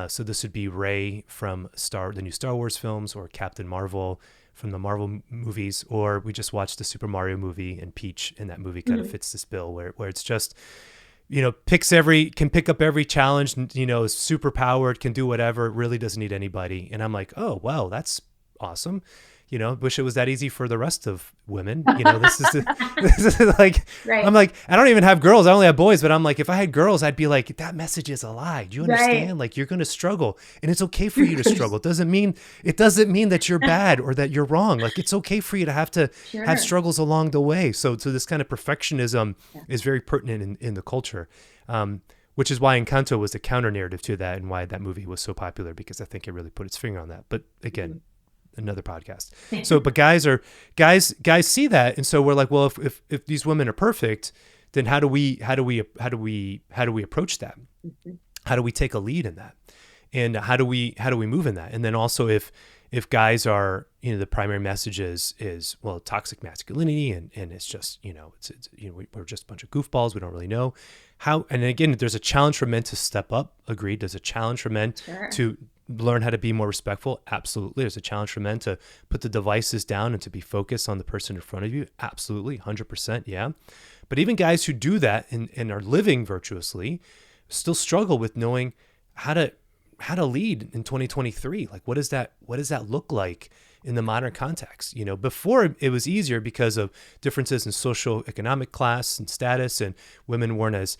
So this would be Rey from the new Star Wars films, or Captain Marvel from the Marvel movies, or we just watched the Super Mario movie, and Peach in that movie kind of fits this bill where it's just, can pick up every challenge, is super powered, can do whatever, really doesn't need anybody. And I'm like, oh, wow, that's awesome. Wish it was that easy for the rest of women. This is like, right. I'm like, I don't even have girls. I only have boys, but I'm like, if I had girls, I'd be like, that message is a lie. Do you understand? Right. Like, you're going to struggle, and it's okay for you to struggle. It doesn't mean that you're bad or that you're wrong. Like, it's okay for you to have struggles along the way. So this kind of perfectionism is very pertinent in the culture. Which is why Encanto was the counter narrative to that, and why that movie was so popular, because I think it really put its finger on that. But again, another podcast. So, but guys see that. And so we're like, well, if these women are perfect, then how do we approach that? Mm-hmm. How do we take a lead in that? And how do we move in that? And then also if guys are, the primary message is well, toxic masculinity, and it's just, it's we're just a bunch of goofballs. We don't really know how. And again, there's a challenge for men to step up. Agreed. There's a challenge for men to learn how to be more respectful. Absolutely. There's a challenge for men to put the devices down and to be focused on the person in front of you. Absolutely. 100%. Yeah. But even guys who do that and are living virtuously still struggle with knowing how to lead in 2023. Like, what does that look like in the modern context? Before it was easier because of differences in social economic class and status, and women weren't as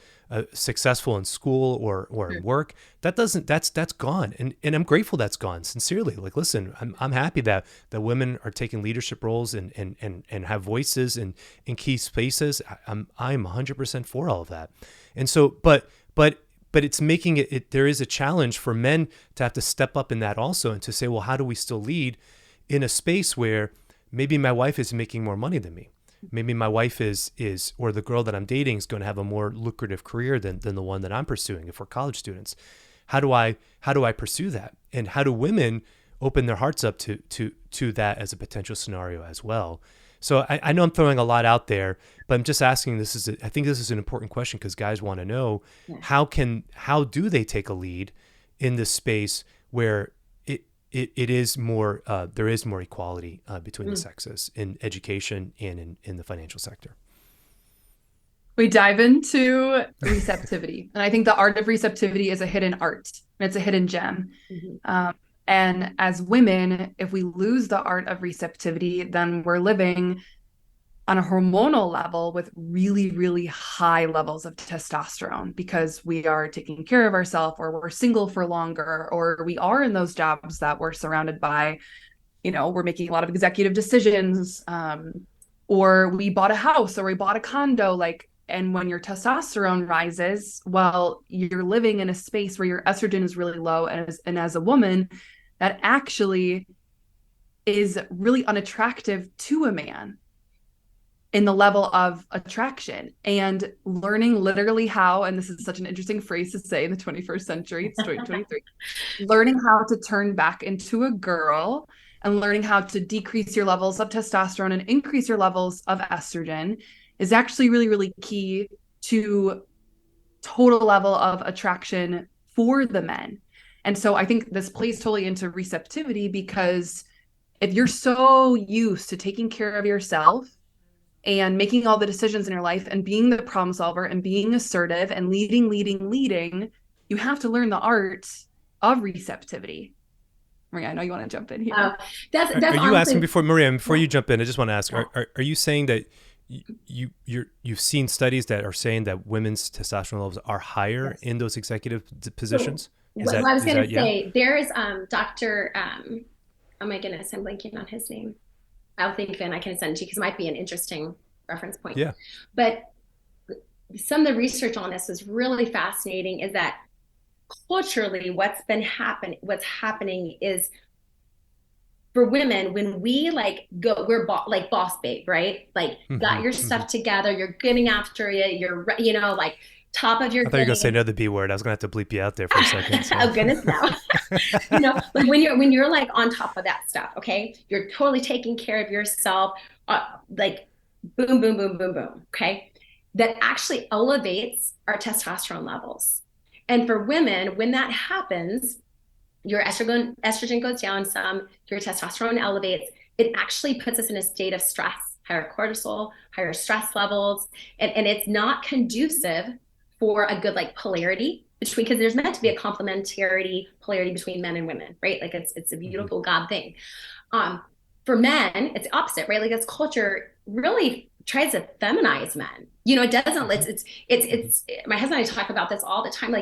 successful in school or in work. That's gone. And I'm grateful that's gone, sincerely. Like, listen, I'm happy that women are taking leadership roles and have voices in key spaces. I'm 100% for all of that. And so, but it's making it, there is a challenge for men to have to step up in that also, and to say, well, how do we still lead in a space where maybe my wife is making more money than me? Maybe my wife is, or the girl that I'm dating is going to have a more lucrative career than the one that I'm pursuing if we're college students. How do I pursue that? And how do women open their hearts up to that as a potential scenario as well? So I know I'm throwing a lot out there, but I'm just asking, I think this is an important question, because guys want to know, how do they take a lead in this space where it is more, there is more equality between the sexes in education and in the financial sector? We dive into receptivity. And I think the art of receptivity is a hidden art. It's a hidden gem. Mm-hmm. And as women, if we lose the art of receptivity, then we're living on a hormonal level with really, really high levels of testosterone, because we are taking care of ourselves, or we're single for longer, or we are in those jobs that we're surrounded by, we're making a lot of executive decisions, or we bought a house, or we bought a condo, and when your testosterone rises, well, you're living in a space where your estrogen is really low. And as a woman, that actually is really unattractive to a man in the level of attraction. And learning literally how, and this is such an interesting phrase to say in the 21st century, it's 2023, learning how to turn back into a girl, and learning how to decrease your levels of testosterone and increase your levels of estrogen is actually really, really key to total level of attraction for the men. And so I think this plays totally into receptivity, because if you're so used to taking care of yourself and making all the decisions in your life and being the problem solver and being assertive and leading, you have to learn the art of receptivity. Maria, I know you want to jump in here. That's are you honestly asking before you jump in? I just want to ask: Are you saying that you've seen studies that are saying that women's testosterone levels are higher in those executive positions? I was going to say, there is Dr. Oh my goodness, I'm blanking on his name. I'll think of it and I can send it to you, because it might be an interesting reference point. Yeah. But some of the research on this was really fascinating, is that culturally what's happening is, for women, when we we're boss babe, right? Got your stuff together, you're getting after it, you're top of your I thought you were going to say another B word. I was going to have to bleep you out there for a second. So. Oh goodness, no. when you're on top of that stuff, okay, you're totally taking care of yourself, boom, boom, boom, boom, boom, okay, that actually elevates our testosterone levels. And for women, when that happens, your estrogen goes down some, your testosterone elevates. It actually puts us in a state of stress, higher cortisol, higher stress levels, and it's not conducive for a good polarity between, because there's meant to be a complementarity polarity between men and women, right? It's a beautiful God thing. For men, it's opposite, right? This culture really tries to feminize men. It doesn't. It's my husband and I talk about this all the time.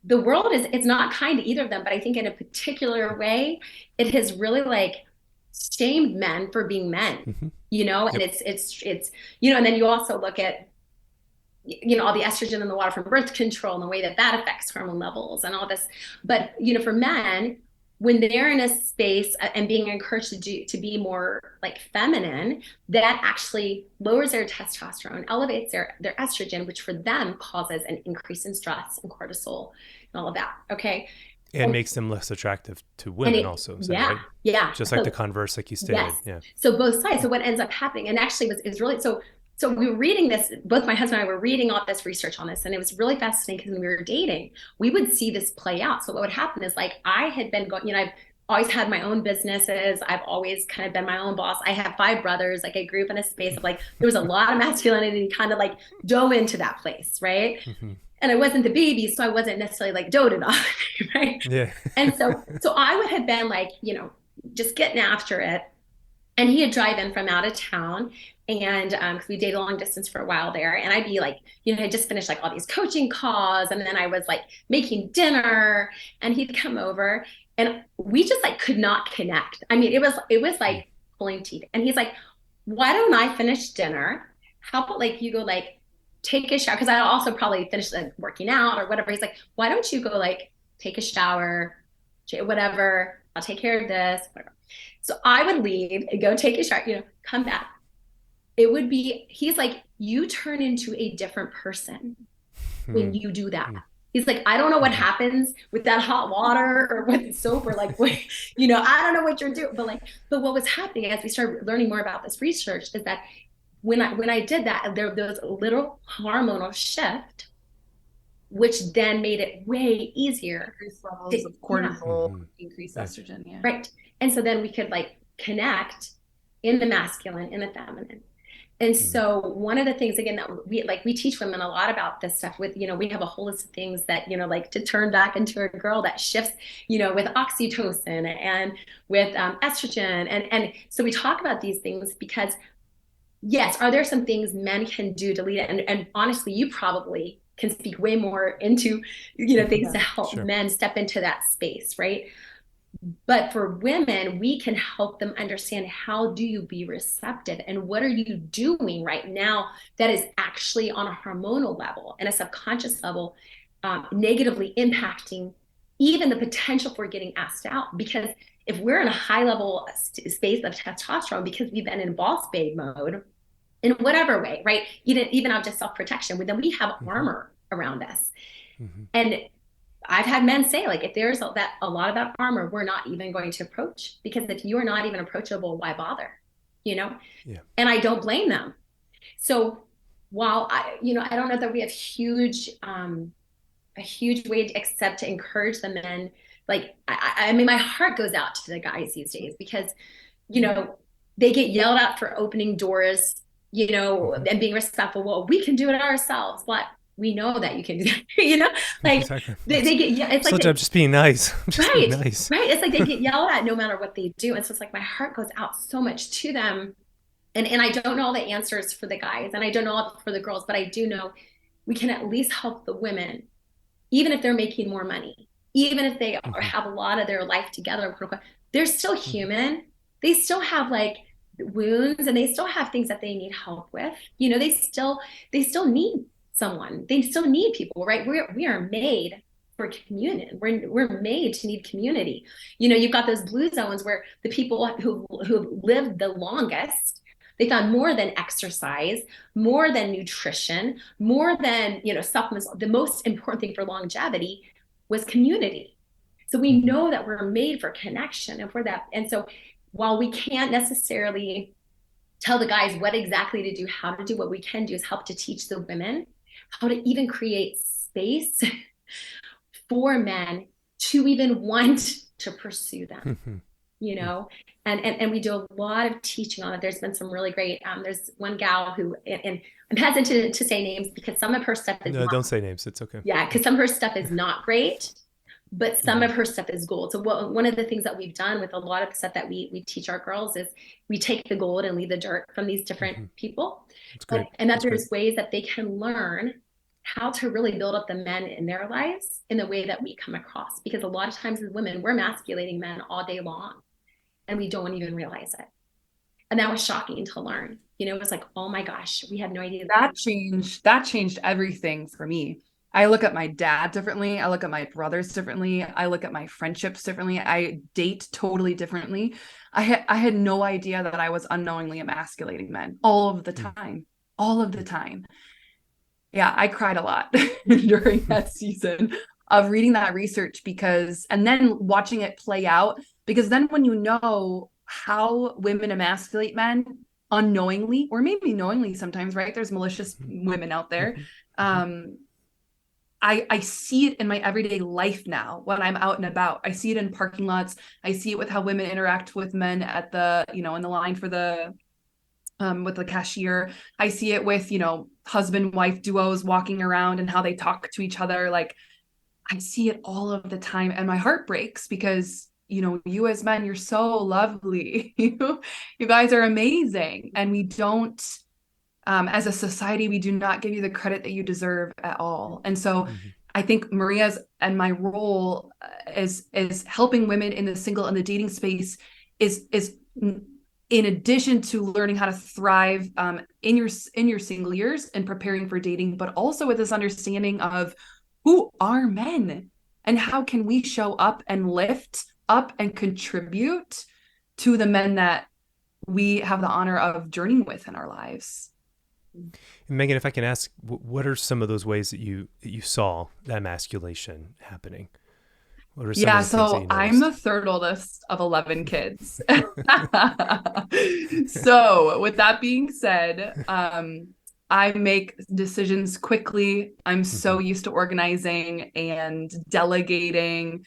The world it's not kind to either of them, but I think in a particular way, it has really shamed men for being men. And it's and then you also look at all the estrogen in the water from birth control and the way that affects hormone levels and all this. But for men, when they're in a space and being encouraged to be more like feminine, that actually lowers their testosterone, elevates their estrogen, which for them causes an increase in stress and cortisol and all of that. Okay. And makes them less attractive to women also. Is that right? Yeah. Just like the converse, like you stated. Yes. Yeah. So both sides. So what ends up happening, and actually is really, so we were reading this, both my husband and I were reading all this research on this, and it was really fascinating because when we were dating, we would see this play out. So what would happen is like, I had been going, I've always had my own businesses. I've always kind of been my own boss. I have 5 brothers. Like I grew up in a space of like, there was a lot of masculinity, kind of like dove into that place. Right. Mm-hmm. And I wasn't the baby, so I wasn't necessarily like doted on, right? Yeah. And so I would have been like, just getting after it. And he'd drive in from out of town, and because we dated long distance for a while there, and I'd be like, I just finished like all these coaching calls, and then I was like making dinner, and he'd come over, and we just like could not connect. I mean, it was like pulling teeth. And he's like, "Why don't I finish dinner? How about like you go like take a shower?" Because I also probably finished like working out or whatever. He's like, "Why don't you go like take a shower, whatever? I'll take care of this, whatever." So I would leave and go take a shower, come back. It would be, he's like, you turn into a different person when you do that. He's like, I don't know what happens with that hot water or with soap or like, what, I don't know what you're doing. But what was happening as we started learning more about this research is that when I did that, there was a little hormonal shift, which then made it way easier. Increased levels of cortisol, increased estrogen. Yeah. Right. And so then we could like connect in the masculine, in the feminine. And so one of the things, again, that we teach women a lot about this stuff with, we have a whole list of things that, like to turn back into a girl that shifts, with oxytocin and with estrogen. And so we talk about these things because, yes, are there some things men can do to lead it? And honestly, you probably can speak way more into, things to help men step into that space, right? But for women, we can help them understand, how do you be receptive and what are you doing right now that is actually on a hormonal level and a subconscious level negatively impacting even the potential for getting asked out. Because if we're in a high level space of testosterone because we've been in boss babe mode in whatever way, right? Even out of just self-protection, then we have armor around us. And I've had men say, like, if there's a lot of that armor, we're not even going to approach, because if you are not even approachable, why bother? Yeah. And I don't blame them. So while I don't know that we have a huge way to encourage the men. Like, I mean, my heart goes out to the guys these days because, they get yelled at for opening doors, and being respectful. Well, we can do it ourselves. But we know that you can do that, like exactly. they get, it's like, I'm just being nice. Being nice. Right. It's like they get yelled at no matter what they do. And so it's like, my heart goes out so much to them. And I don't know all the answers for the guys, and I don't know for the girls, but I do know we can at least help the women, even if they're making more money, even if they have a lot of their life together. They're still human. They still have like wounds, and they still have things that they need help with. They still need someone. They still need people, right? We are made for communion. We're made to need community. You've got those blue zones where the people who lived the longest, they found more than exercise, more than nutrition, more than supplements. The most important thing for longevity was community. So we know that we're made for connection and for that. And so while we can't necessarily tell the guys what exactly to do, how to do, what we can do is help to teach the women how to even create space for men to even want to pursue them, and we do a lot of teaching on it. There's been some really great, there's one gal who, and I'm hesitant to say names because some of her stuff is don't say names. It's okay. Yeah. Because some of her stuff is not great, but some of her stuff is gold. So one of the things that we've done with a lot of the stuff that we teach our girls is we take the gold and leave the dirt from these different people. And that there's ways that they can learn how to really build up the men in their lives in the way that we come across. Because a lot of times as women, we're emasculating men all day long and we don't even realize it. And that was shocking to learn. It was like, oh my gosh, we had no idea. That changed everything for me. I look at my dad differently. I look at my brothers differently. I look at my friendships differently. I date totally differently. I had no idea that I was unknowingly emasculating men all of the Mm. time. All of the time. Yeah, I cried a lot during that season of reading that research and then watching it play out, because then when you know how women emasculate men unknowingly, or maybe knowingly sometimes, right? There's malicious women out there. Um, I see it in my everyday life now when I'm out and about. I see it in parking lots. I see it with how women interact with men at in the line for with the cashier. I see it with, husband wife duos walking around and how they talk to each other. Like, I see it all of the time, and my heart breaks because, you as men, you're so lovely. You guys are amazing. And we don't, as a society, we do not give you the credit that you deserve at all. And so Mhm. I think Maria's and my role is helping women in the single and the dating space is in addition to learning how to thrive in your single years and preparing for dating, but also with this understanding of who are men and how can we show up and lift up and contribute to the men that we have the honor of journeying with in our lives. And Meghan, if I can ask, what are some of those ways that you saw that emasculation happening? What are some of Yeah, the things that so you I'm the noticed? third oldest of 11 kids. So, with that being said, I make decisions quickly. I'm so Mhm. used to organizing and delegating.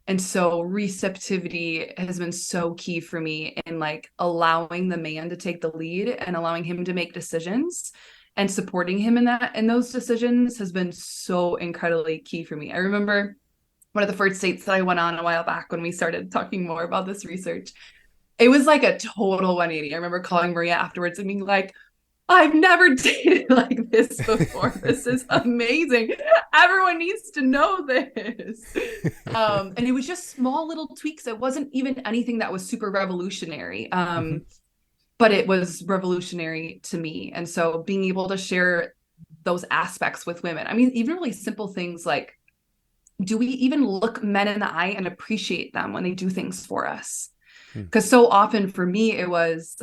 And so receptivity has been so key for me in like allowing the man to take the lead and allowing him to make decisions, and supporting him in those decisions has been so incredibly key for me. I remember one of the first dates that I went on a while back when we started talking more about this research. It was like a total 180. I remember calling Maria afterwards and being like, I've never dated like this before. This is amazing. Everyone needs to know this. And it was just small little tweaks. It wasn't even anything that was super revolutionary. Mhm. But it was revolutionary to me. And so being able to share those aspects with women, I mean, even really simple things like, do we even look men in the eye and appreciate them when they do things for us? Mhm. Because so often for me, it was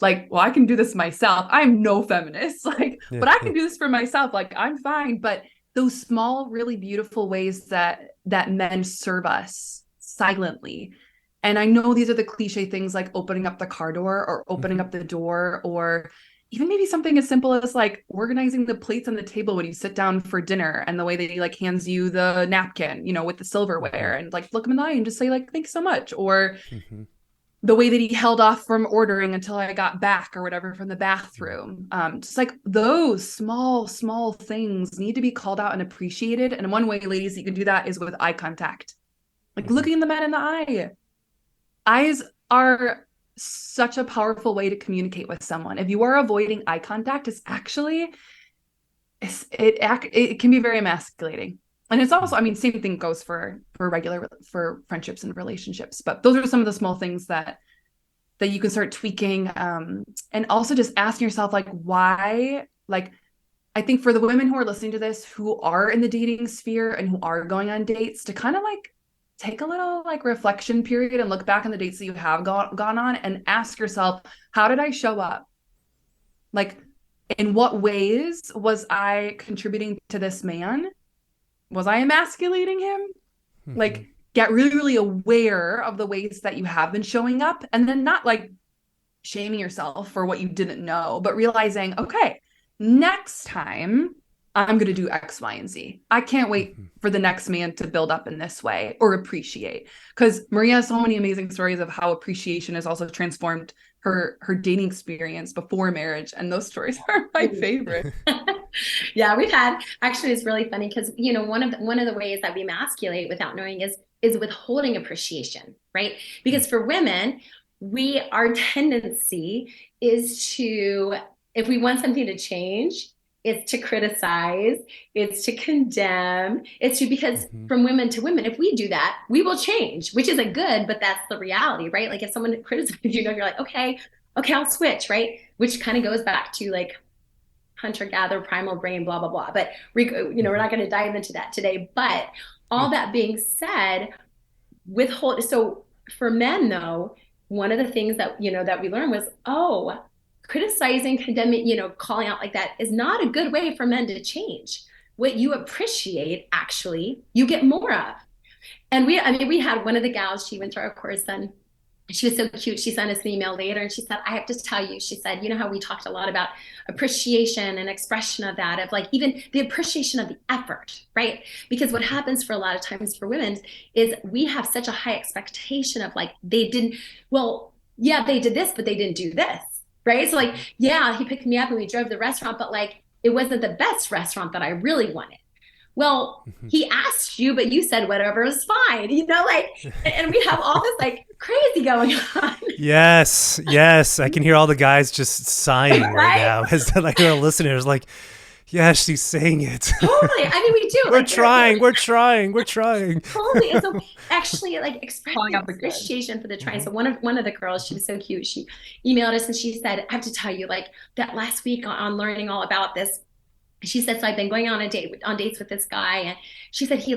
like, well, I can do this myself. I'm no feminist, like, Yeah, but I yeah. can do this for myself. Like, I'm fine. But those small, really beautiful ways that men serve us silently. And I know these are the cliche things like opening up the car door or opening Mhm. up the door, or even maybe something as simple as like organizing the plates on the table when you sit down for dinner, and the way that he like hands you the napkin, with the silverware, Mhm. and like look him in the eye and just say like, thanks so much. Or Mhm. the way that he held off from ordering until I got back or whatever from the Mhm. bathroom. Just like those small, small things need to be called out and appreciated. And one way, ladies, that you can do that is with eye contact, like Mhm. looking the man in the eye. Eyes are such a powerful way to communicate with someone. If you are avoiding eye contact, it can be very emasculating. And it's also, I mean, same thing goes for friendships and relationships. But those are some of the small things that you can start tweaking, and also just asking yourself like, why. Like, I think for the women who are listening to this, who are in the dating sphere and who are going on dates, to kind of like take a little like reflection period and look back on the dates that you have gone on and ask yourself, how did I show up? Like, in what ways was I contributing to this man? Was I emasculating him? Like, Mhm. get really, really aware of the ways that you have been showing up, and then not like shaming yourself for what you didn't know, but realizing, okay, next time I'm going to do X, Y, and Z. I can't wait Mhm. for the next man to build up in this way or appreciate. Because Maria has so many amazing stories of how appreciation has also transformed her dating experience before marriage. And those stories are my favorite. Yeah, we've had actually it's really funny because one of the ways that we emasculate without knowing is withholding appreciation, right? Because for women, our tendency is to, if we want something to change, it's to criticize, it's to condemn, it's to, because Mhm. from women to women, if we do that, we will change, which isn't good, but that's the reality, right? Like if someone criticizes you're like, okay, I'll switch, right? Which kind of goes back to like hunter-gatherer, primal brain, blah, blah, blah. But we're not going to dive into that today. But all that being said, so for men though, one of the things that, that we learned was, criticizing, condemning, calling out like that is not a good way for men to change. What you appreciate, actually, you get more of. And we had one of the gals, she went through our course, and she was so cute. She sent us an email later and she said, I have to tell you, she said, you know how we talked a lot about appreciation and expression of that, of like even the appreciation of the effort, right? Because what happens for a lot of times for women is we have such a high expectation of like, they did this, but they didn't do this, right? So like, yeah, he picked me up and we drove to the restaurant, but like, it wasn't the best restaurant that I really wanted. Well, he asked you, but you said whatever is fine, and we have all this like crazy going on. Yes. I can hear all the guys just sighing right now as like they're listening. It's like, yeah, she's saying it. Totally. I mean, we do. We're trying. Totally. And so actually like expressing appreciation for the trying. So one of the girls, she was so cute. She emailed us and she said, I have to tell you, like that last week on learning all about this, she said, so I've been going on dates with this guy. And she said, he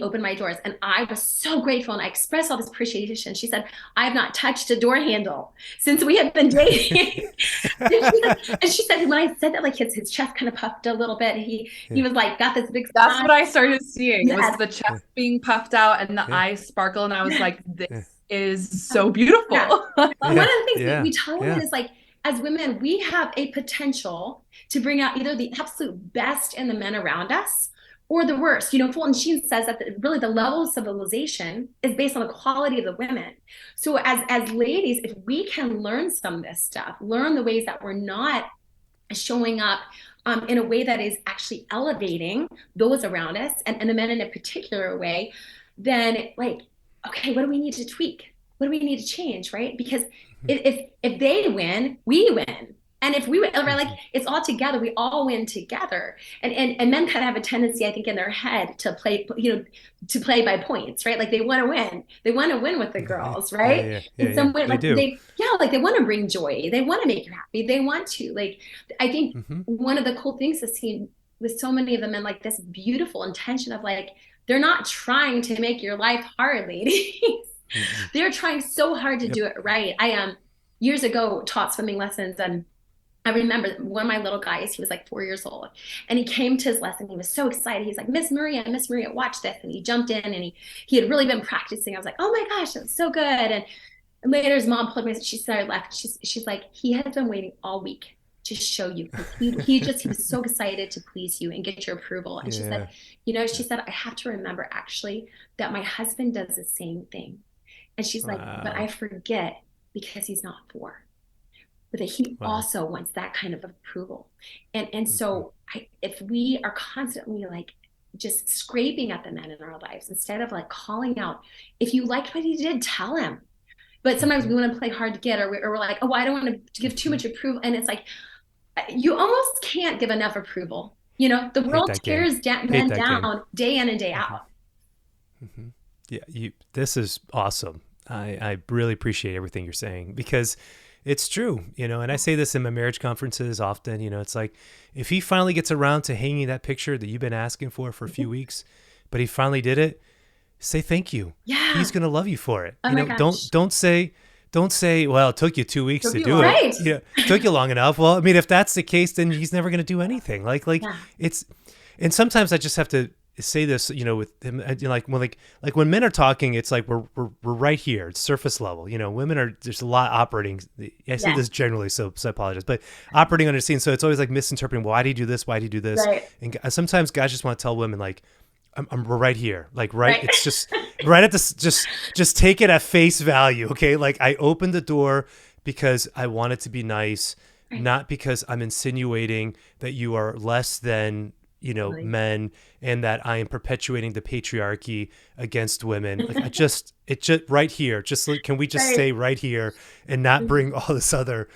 opened my doors and I was so grateful. And I expressed all this appreciation. She said, I have not touched a door handle since we have been dating. and she said, when I said that, like his chest kind of puffed a little bit. He was like, got this big That's smile. what I started seeing was the chest being puffed out and the eyes sparkle. And I was like, this is so beautiful. Yeah. One of the things we tell women is like, as women, we have a potential to bring out either the absolute best in the men around us or the worst. Fulton Sheen says that really the level of civilization is based on the quality of the women. So as ladies, if we can learn some of this stuff, learn the ways that we're not showing up in a way that is actually elevating those around us and the men in a particular way, then like, okay, what do we need to tweak? What do we need to change, right? Because if they win, we win. And if we win, like it's all together, we all win together. And men kind of have a tendency, I think, in their head to play, to play by points, right? Like they want to win. They want to win with the girls, right? In some way, like they want to bring joy. They want to make you happy. They want to, like, I think one of the cool things to see with so many of them in like this beautiful intention of like, they're not trying to make your life hard, ladies. They're trying so hard to do it right. I years ago taught swimming lessons, and I remember one of my little guys, he was like 4 years old, and he came to his lesson. He was so excited. He's like, Miss Maria, watch this. And he jumped in and he had really been practicing. I was like, oh my gosh, that's so good. And later his mom pulled me, she said, I left. She's like, he has been waiting all week to show you. He was so excited to please you and get your approval. And she said, she said, I have to remember actually that my husband does the same thing. And she's like, but I forget because he's not 4. But that he also wants that kind of approval. And so if we are constantly like just scraping at the men in our lives, instead of like calling out, if you liked what he did, tell him. But sometimes we want to play hard to get, or we're like, oh, I don't want to give too much approval. And it's like, you almost can't give enough approval. The world tears men down day in and day out. Yeah, this is awesome. I really appreciate everything you're saying because it's true, and I say this in my marriage conferences often, it's like, if he finally gets around to hanging that picture that you've been asking for a few weeks, but he finally did it, say thank you. Yeah. He's going to love you for it. Oh my gosh. Don't say, well, it took you 2 weeks to do it. Yeah, it took you long enough. Well, I mean, if that's the case, then he's never going to do anything. It's, and sometimes I just have to say this, with him, like when men are talking, it's like we're right here, it's surface level. Women are, there's a lot operating. I say this generally, so I apologize, but operating under the scene. So it's always like misinterpreting. Why do you do this? Why do you do this? Right. And sometimes guys just want to tell women like, we're right here, like right. It's just right at this. Just take it at face value, okay? Like I opened the door because I want it to be nice, not because I'm insinuating that you are less than men, and that I am perpetuating the patriarchy against women. Like it just right here. Just like, can we just stay right here and not bring all this other,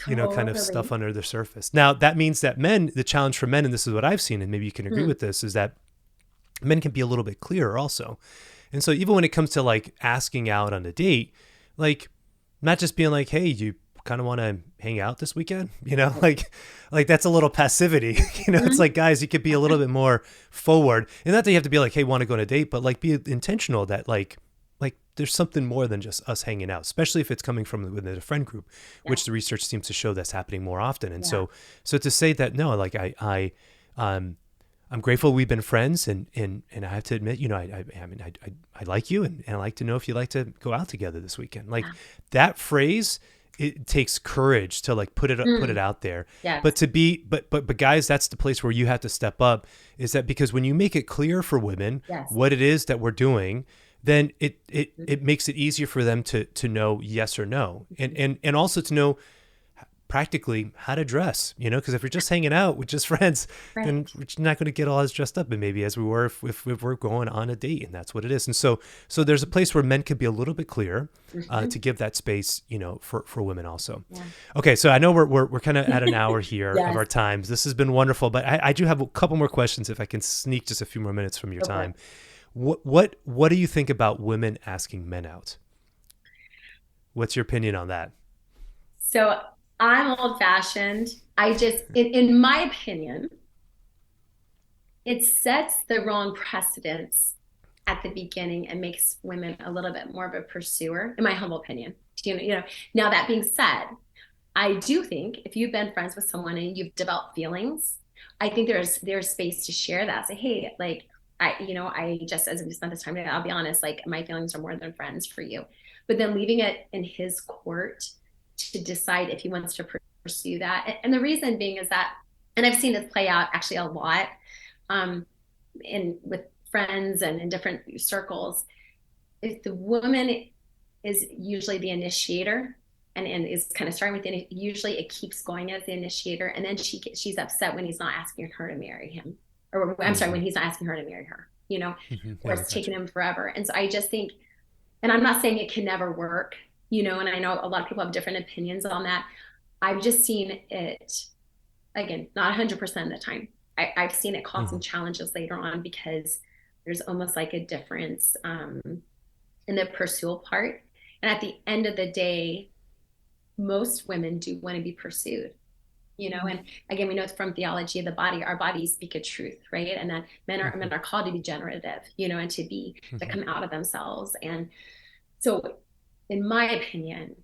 kind of stuff under the surface? Now that means that men, the challenge for men, and this is what I've seen, and maybe you can agree with this, is that men can be a little bit clearer also. And so even when it comes to like asking out on a date, like not just being like, hey, you kind of want to hang out this weekend? Like that's a little passivity. It's like, guys, you could be a little bit more forward, and not that you have to be like, hey, want to go on a date, but like be intentional that like there's something more than just us hanging out, especially if it's coming from within a friend group, which the research seems to show that's happening more often. And so to say that, no, like I'm grateful we've been friends, and I have to admit, I like you, and I like to know if you'd like to go out together this weekend. Like that phrase, it takes courage to like put it out there. Yes. But guys, that's the place where you have to step up, is that because when you make it clear for women what it is that we're doing, then it makes it easier for them to know yes or no, and also to know practically how to dress, because if we're just hanging out with just friends, then we're not going to get all as dressed up and maybe as we were if we're going on a date, and that's what it is. And so there's a place where men could be a little bit clearer to give that space, for women also. Yeah. Okay, so I know we're kind of at an hour here of our times. This has been wonderful, but I do have a couple more questions if I can sneak just a few more minutes from your time. What do you think about women asking men out? What's your opinion on that? So I'm old-fashioned. I just, in my opinion, it sets the wrong precedence at the beginning and makes women a little bit more of a pursuer, in my humble opinion. Now that being said, I do think if you've been friends with someone and you've developed feelings, I think there's space to share that. Say, hey, like, I just, as we spent this time together, I'll be honest, like my feelings are more than friends for you. But then leaving it in his court to decide if he wants to pursue that. And the reason being is that, and I've seen this play out actually a lot with friends and in different circles, if the woman is usually the initiator and is kind of starting with usually it keeps going as the initiator, and then she's upset when he's not asking her to marry him. Or I'm sorry, when he's not asking her to marry her, or it's taking him forever. And so I just think, and I'm not saying it can never work, and I know a lot of people have different opinions on that. I've just seen it, again, not 100% of the time. I've seen it cause some challenges later on because there's almost like a difference in the pursual part. And at the end of the day, most women do want to be pursued. And again, we know from theology of the body, our bodies speak a truth, right? And that men are called to be generative, and to come out of themselves. And so in my opinion,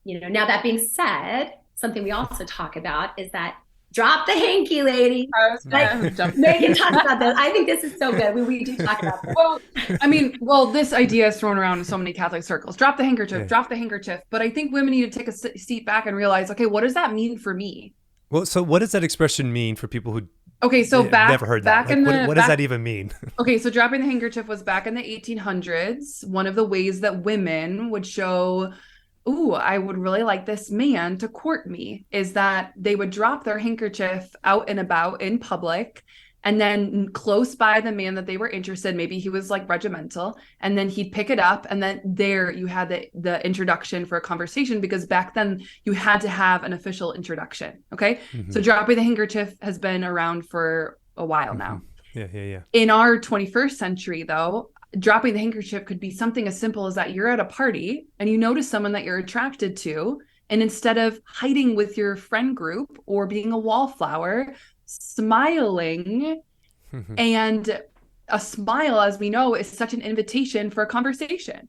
now that being said, something we also talk about is that drop the hanky, lady. Meghan talks about this. I think this is so good. We do talk about this. Well, this idea is thrown around in so many Catholic circles. Drop the handkerchief, drop the handkerchief. But I think women need to take a seat back and realize, okay, what does that mean for me? Well, so what does that expression mean for people who never heard that? What does that even mean? Okay, so dropping the handkerchief was back in the 1800s. One of the ways that women would show, ooh, I would really like this man to court me, is that they would drop their handkerchief out and about in public, and then close by the man that they were interested, maybe he was like regimental, and then he'd pick it up, and then there you had the introduction for a conversation, because back then you had to have an official introduction. Okay. So dropping the handkerchief has been around for a while now. Yeah. In our 21st century, though, dropping the handkerchief could be something as simple as that you're at a party and you notice someone that you're attracted to, and instead of hiding with your friend group or being a wallflower, smiling. And a smile, as we know, is such an invitation for a conversation.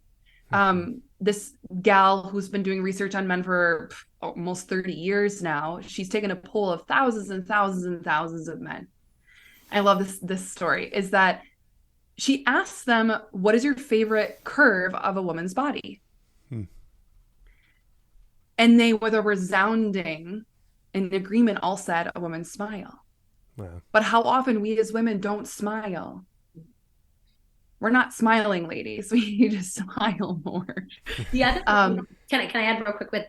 This gal who's been doing research on men for almost 30 years now, she's taken a poll of thousands and thousands and thousands of men. I love this story, is that she asks them, what is your favorite curve of a woman's body? And they, with a resounding in agreement, all said a woman's smile. Wow. But how often we as women don't smile. We're not smiling, ladies. We need to smile more. The other thing, can I add real quick with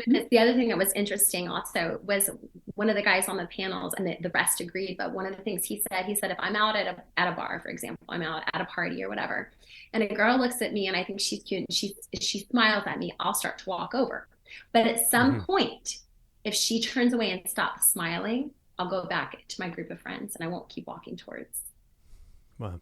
this? The other thing that was interesting also was one of the guys on the panels, and the rest agreed, but one of the things he said, if I'm out at a bar, for example, I'm out at a party or whatever, and a girl looks at me and I think she's cute and she smiles at me, I'll start to walk over. But at some point, if she turns away and stops smiling, I'll go back to my group of friends and I won't keep walking towards. Wow.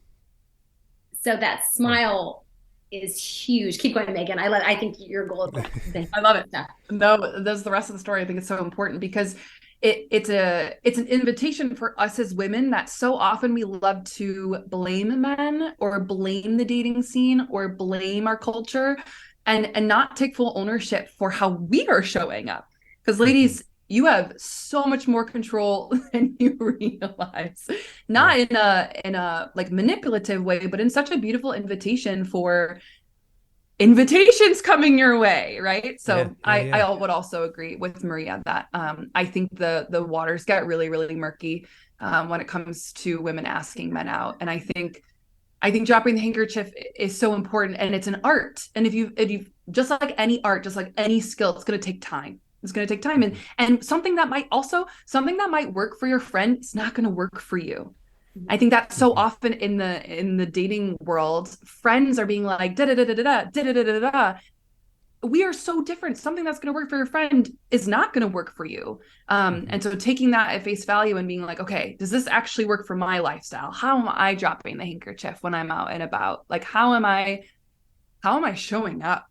So that smile is huge. Keep going, Meghan. I think your goal is like I love it. No, that's the rest of the story. I think it's so important because it's an invitation for us as women that so often we love to blame men or blame the dating scene or blame our culture and not take full ownership for how we are showing up. Because ladies, you have so much more control than you realize. Not in a like manipulative way, but in such a beautiful invitation for invitations coming your way, right? So I would also agree with Maria that I think the waters get really, really murky when it comes to women asking men out. And I think dropping the handkerchief is so important, and it's an art. And if you just like any art, just like any skill, it's going to take time. It's going to take time. And something that might work for your friend, it's not going to work for you. I think that so often in the dating world, friends are being like, da da da da da da da da da da. We are so different. Something that's going to work for your friend is not going to work for you. And so taking that at face value and being like, okay, does this actually work for my lifestyle? How am I dropping the handkerchief when I'm out and about? Like, how am I showing up?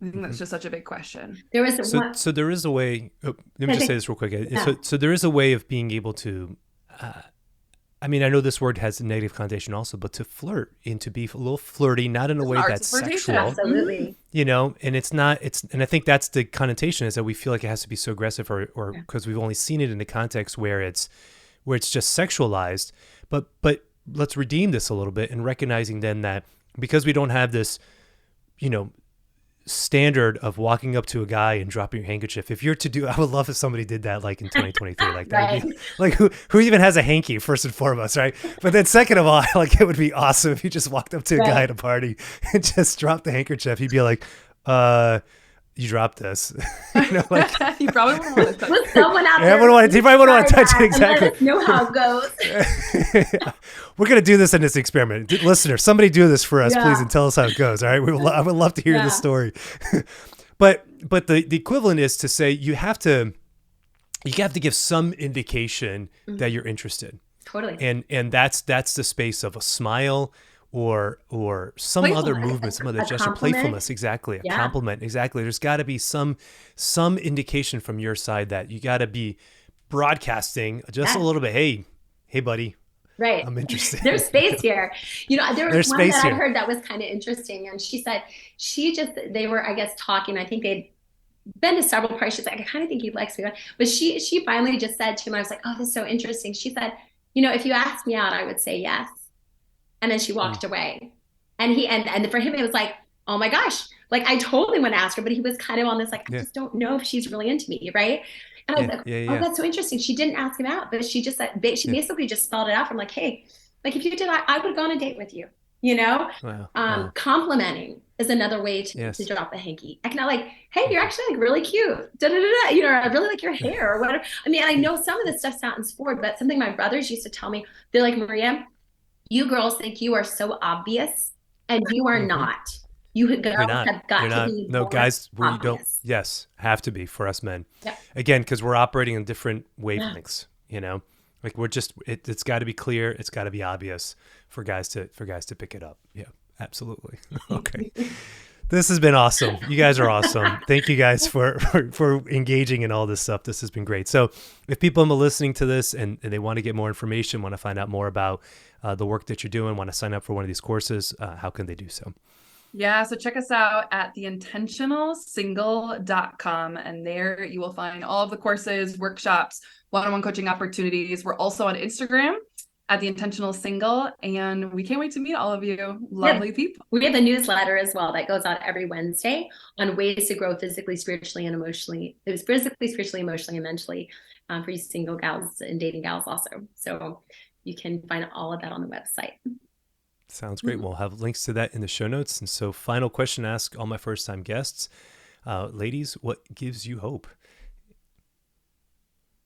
I think that's just such a big question. There was so there is a way. Let me just say this real quick. So there is a way of being able to. I mean, I know this word has a negative connotation also, but to flirt and to be a little flirty, not in a way that's sexual, absolutely. And and I think that's the connotation, is that we feel like it has to be so aggressive or because we've only seen it in the context where it's just sexualized. But let's redeem this a little bit and recognizing then that because we don't have this, standard of walking up to a guy and dropping your handkerchief. If you're to do, I would love if somebody did that like in 2023, like that. Right. Like who even has a hanky, first and foremost, right? But then second of all, like it would be awesome if you just walked up to a guy at a party and just dropped the handkerchief. He'd be like, you dropped this. Like you probably wouldn't want to touch it. Someone out there. He probably wouldn't want to touch it, exactly. Let us know how it goes. We're going to do this in this experiment. Listener, somebody do this for us, please, and tell us how it goes. All right. I would love to hear this story. But the equivalent is to say you have to give some indication that you're interested. Totally. And that's the space of a smile or some other movement, some other gesture, compliment. playfulness, exactly, a compliment, exactly. There's got to be some indication from your side that you got to be broadcasting just a little bit. Hey, buddy. Right. I'm interested. There's space here. There was one that here. I heard that was kind of interesting. And she said they were, I guess, talking. I think they'd been to several parties. She's like, I kind of think he likes me. But she finally just said to him, I was like, oh, this is so interesting. She said, if you asked me out, I would say yes. And then she walked away. And and for him, it was like, oh my gosh, like I totally want to ask her, but he was kind of on this, like, I just don't know if she's really into me. Right. And I was like, oh, that's so interesting. She didn't ask him out, but she just said, she basically just spelled it out from like, hey, like if you did, I would go on a date with you, Wow. Complimenting is another way to drop the hanky. I can like, hey, you're actually like really cute. Da, da, da, da. I really like your hair or whatever. I mean, I know some of this stuff sounds forward, but something my brothers used to tell me, they're like, Maria, you girls think you are so obvious and you are not. You girls have got to be no, guys, we obvious. don't. Yes, have to be for us men. Yep. Again, because we're operating in different wavelengths. Like we're just. It's got to be clear. It's got to be obvious for guys to pick it up. Yeah, absolutely. Okay, this has been awesome. You guys are awesome. Thank you guys for engaging in all this stuff. This has been great. So, if people are listening to this and they want to get more information, want to find out more about the work that you're doing, want to sign up for one of these courses, how can they do so? Yeah, so check us out at theintentionalsingle.com, and there you will find all of the courses, workshops, one-on-one coaching opportunities. We're also on Instagram at The Intentional Single, and we can't wait to meet all of you lovely people. We have a newsletter as well that goes out every Wednesday on ways to grow physically, spiritually, and emotionally. It was physically, spiritually, emotionally, and mentally for you single gals and dating gals also. So you can find all of that on the website. Sounds great. We'll have links to that in the show notes. And so final question to ask all my first-time guests. Ladies, what gives you hope?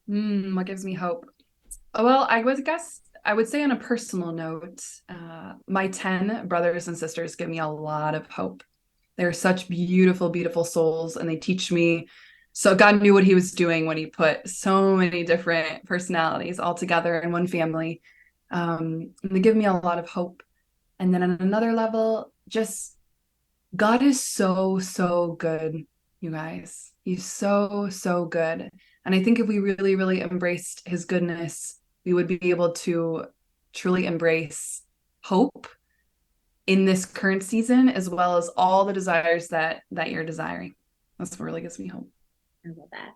What gives me hope? Well, I would say on a personal note, my 10 brothers and sisters give me a lot of hope. They're such beautiful, beautiful souls, and they teach me. So God knew what he was doing when he put so many different personalities all together in one family. And they give me a lot of hope. And then on another level, just God is so, so good, you guys. He's so, so good. And I think if we really, really embraced his goodness, we would be able to truly embrace hope in this current season, as well as all the desires that you're desiring. That's what really gives me hope. I love that.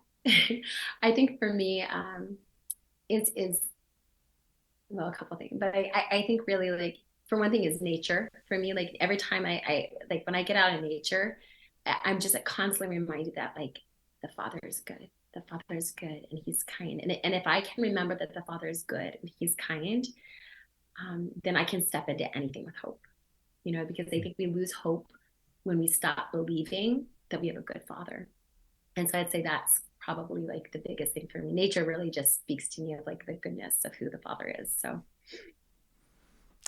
I think for me, is well, a couple things, but I think really, like, for one thing is nature for me. Like every time I like when I get out in nature, I'm just like constantly reminded that like the Father is good. The Father is good and he's kind. And if I can remember that the Father is good and he's kind, then I can step into anything with hope, because I think we lose hope when we stop believing that we have a good Father. And so I'd say that's probably like the biggest thing for me. Nature really just speaks to me of like the goodness of who the Father is. So.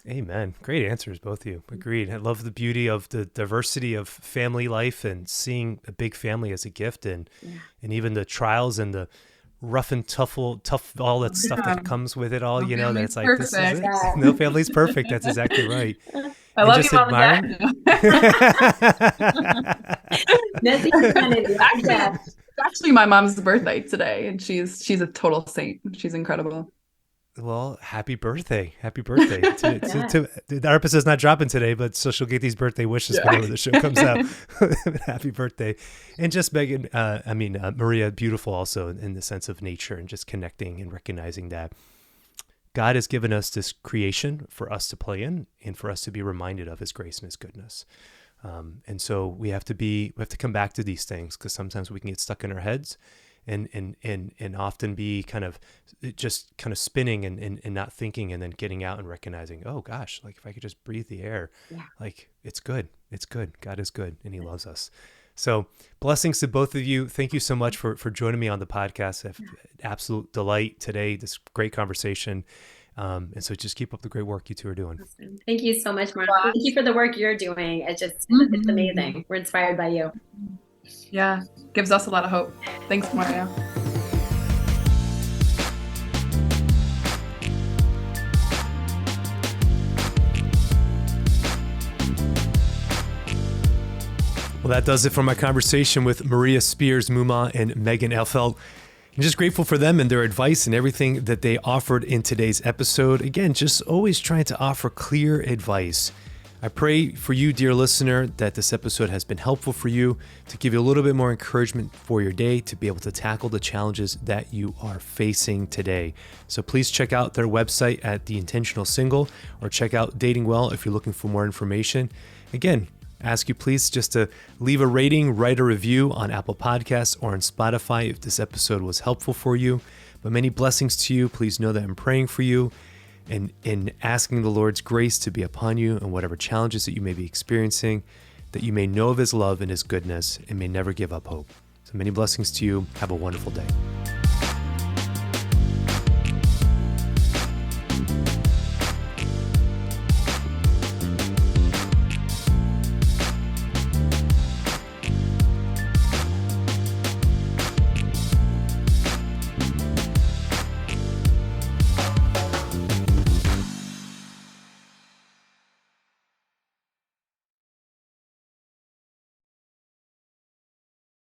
Amen. Great answers, both of you. Agreed. I love the beauty of the diversity of family life and seeing a big family as a gift, and even the trials and the rough and tough, all that stuff that comes with it all, No that it's like, perfect. this is it. No family's perfect. That's exactly right. I love you, Mom and Dad. Actually, my mom's birthday today, and she's a total saint. She's incredible. Well, happy birthday. Happy birthday. Our episode's not dropping today, but so she'll get these birthday wishes whenever the show comes out. Happy birthday. And just Megan, Maria, beautiful also in the sense of nature and just connecting and recognizing that God has given us this creation for us to play in and for us to be reminded of his grace and his goodness. And so we have to come back to these things, because sometimes we can get stuck in our heads and often be kind of spinning and not thinking, and then getting out and recognizing, oh gosh, like if I could just breathe the air, like it's good. God is good and he loves us. So blessings to both of you. Thank you so much for joining me on the podcast. Absolute delight today, this great conversation. And so just keep up the great work you two are doing. Awesome. Thank you so much, Mark. Thank you for the work you're doing. It's amazing. We're inspired by you. Yeah, gives us a lot of hope. Thanks, Mario. Well, that does it for my conversation with Maria Spears, Mumaugh, and Meghan Elfelt. I'm just grateful for them and their advice and everything that they offered in today's episode. Again, just always trying to offer clear advice. I pray for you, dear listener, that this episode has been helpful for you, to give you a little bit more encouragement for your day, to be able to tackle the challenges that you are facing today. So please check out their website at The Intentional Single, or check out Dating Well if you're looking for more information. Again, ask you please just to leave a rating, write a review on Apple Podcasts or on Spotify if this episode was helpful for you. But many blessings to you. Please know that I'm praying for you and in asking the Lord's grace to be upon you and whatever challenges that you may be experiencing, that you may know of his love and his goodness and may never give up hope. So many blessings to you. Have a wonderful day.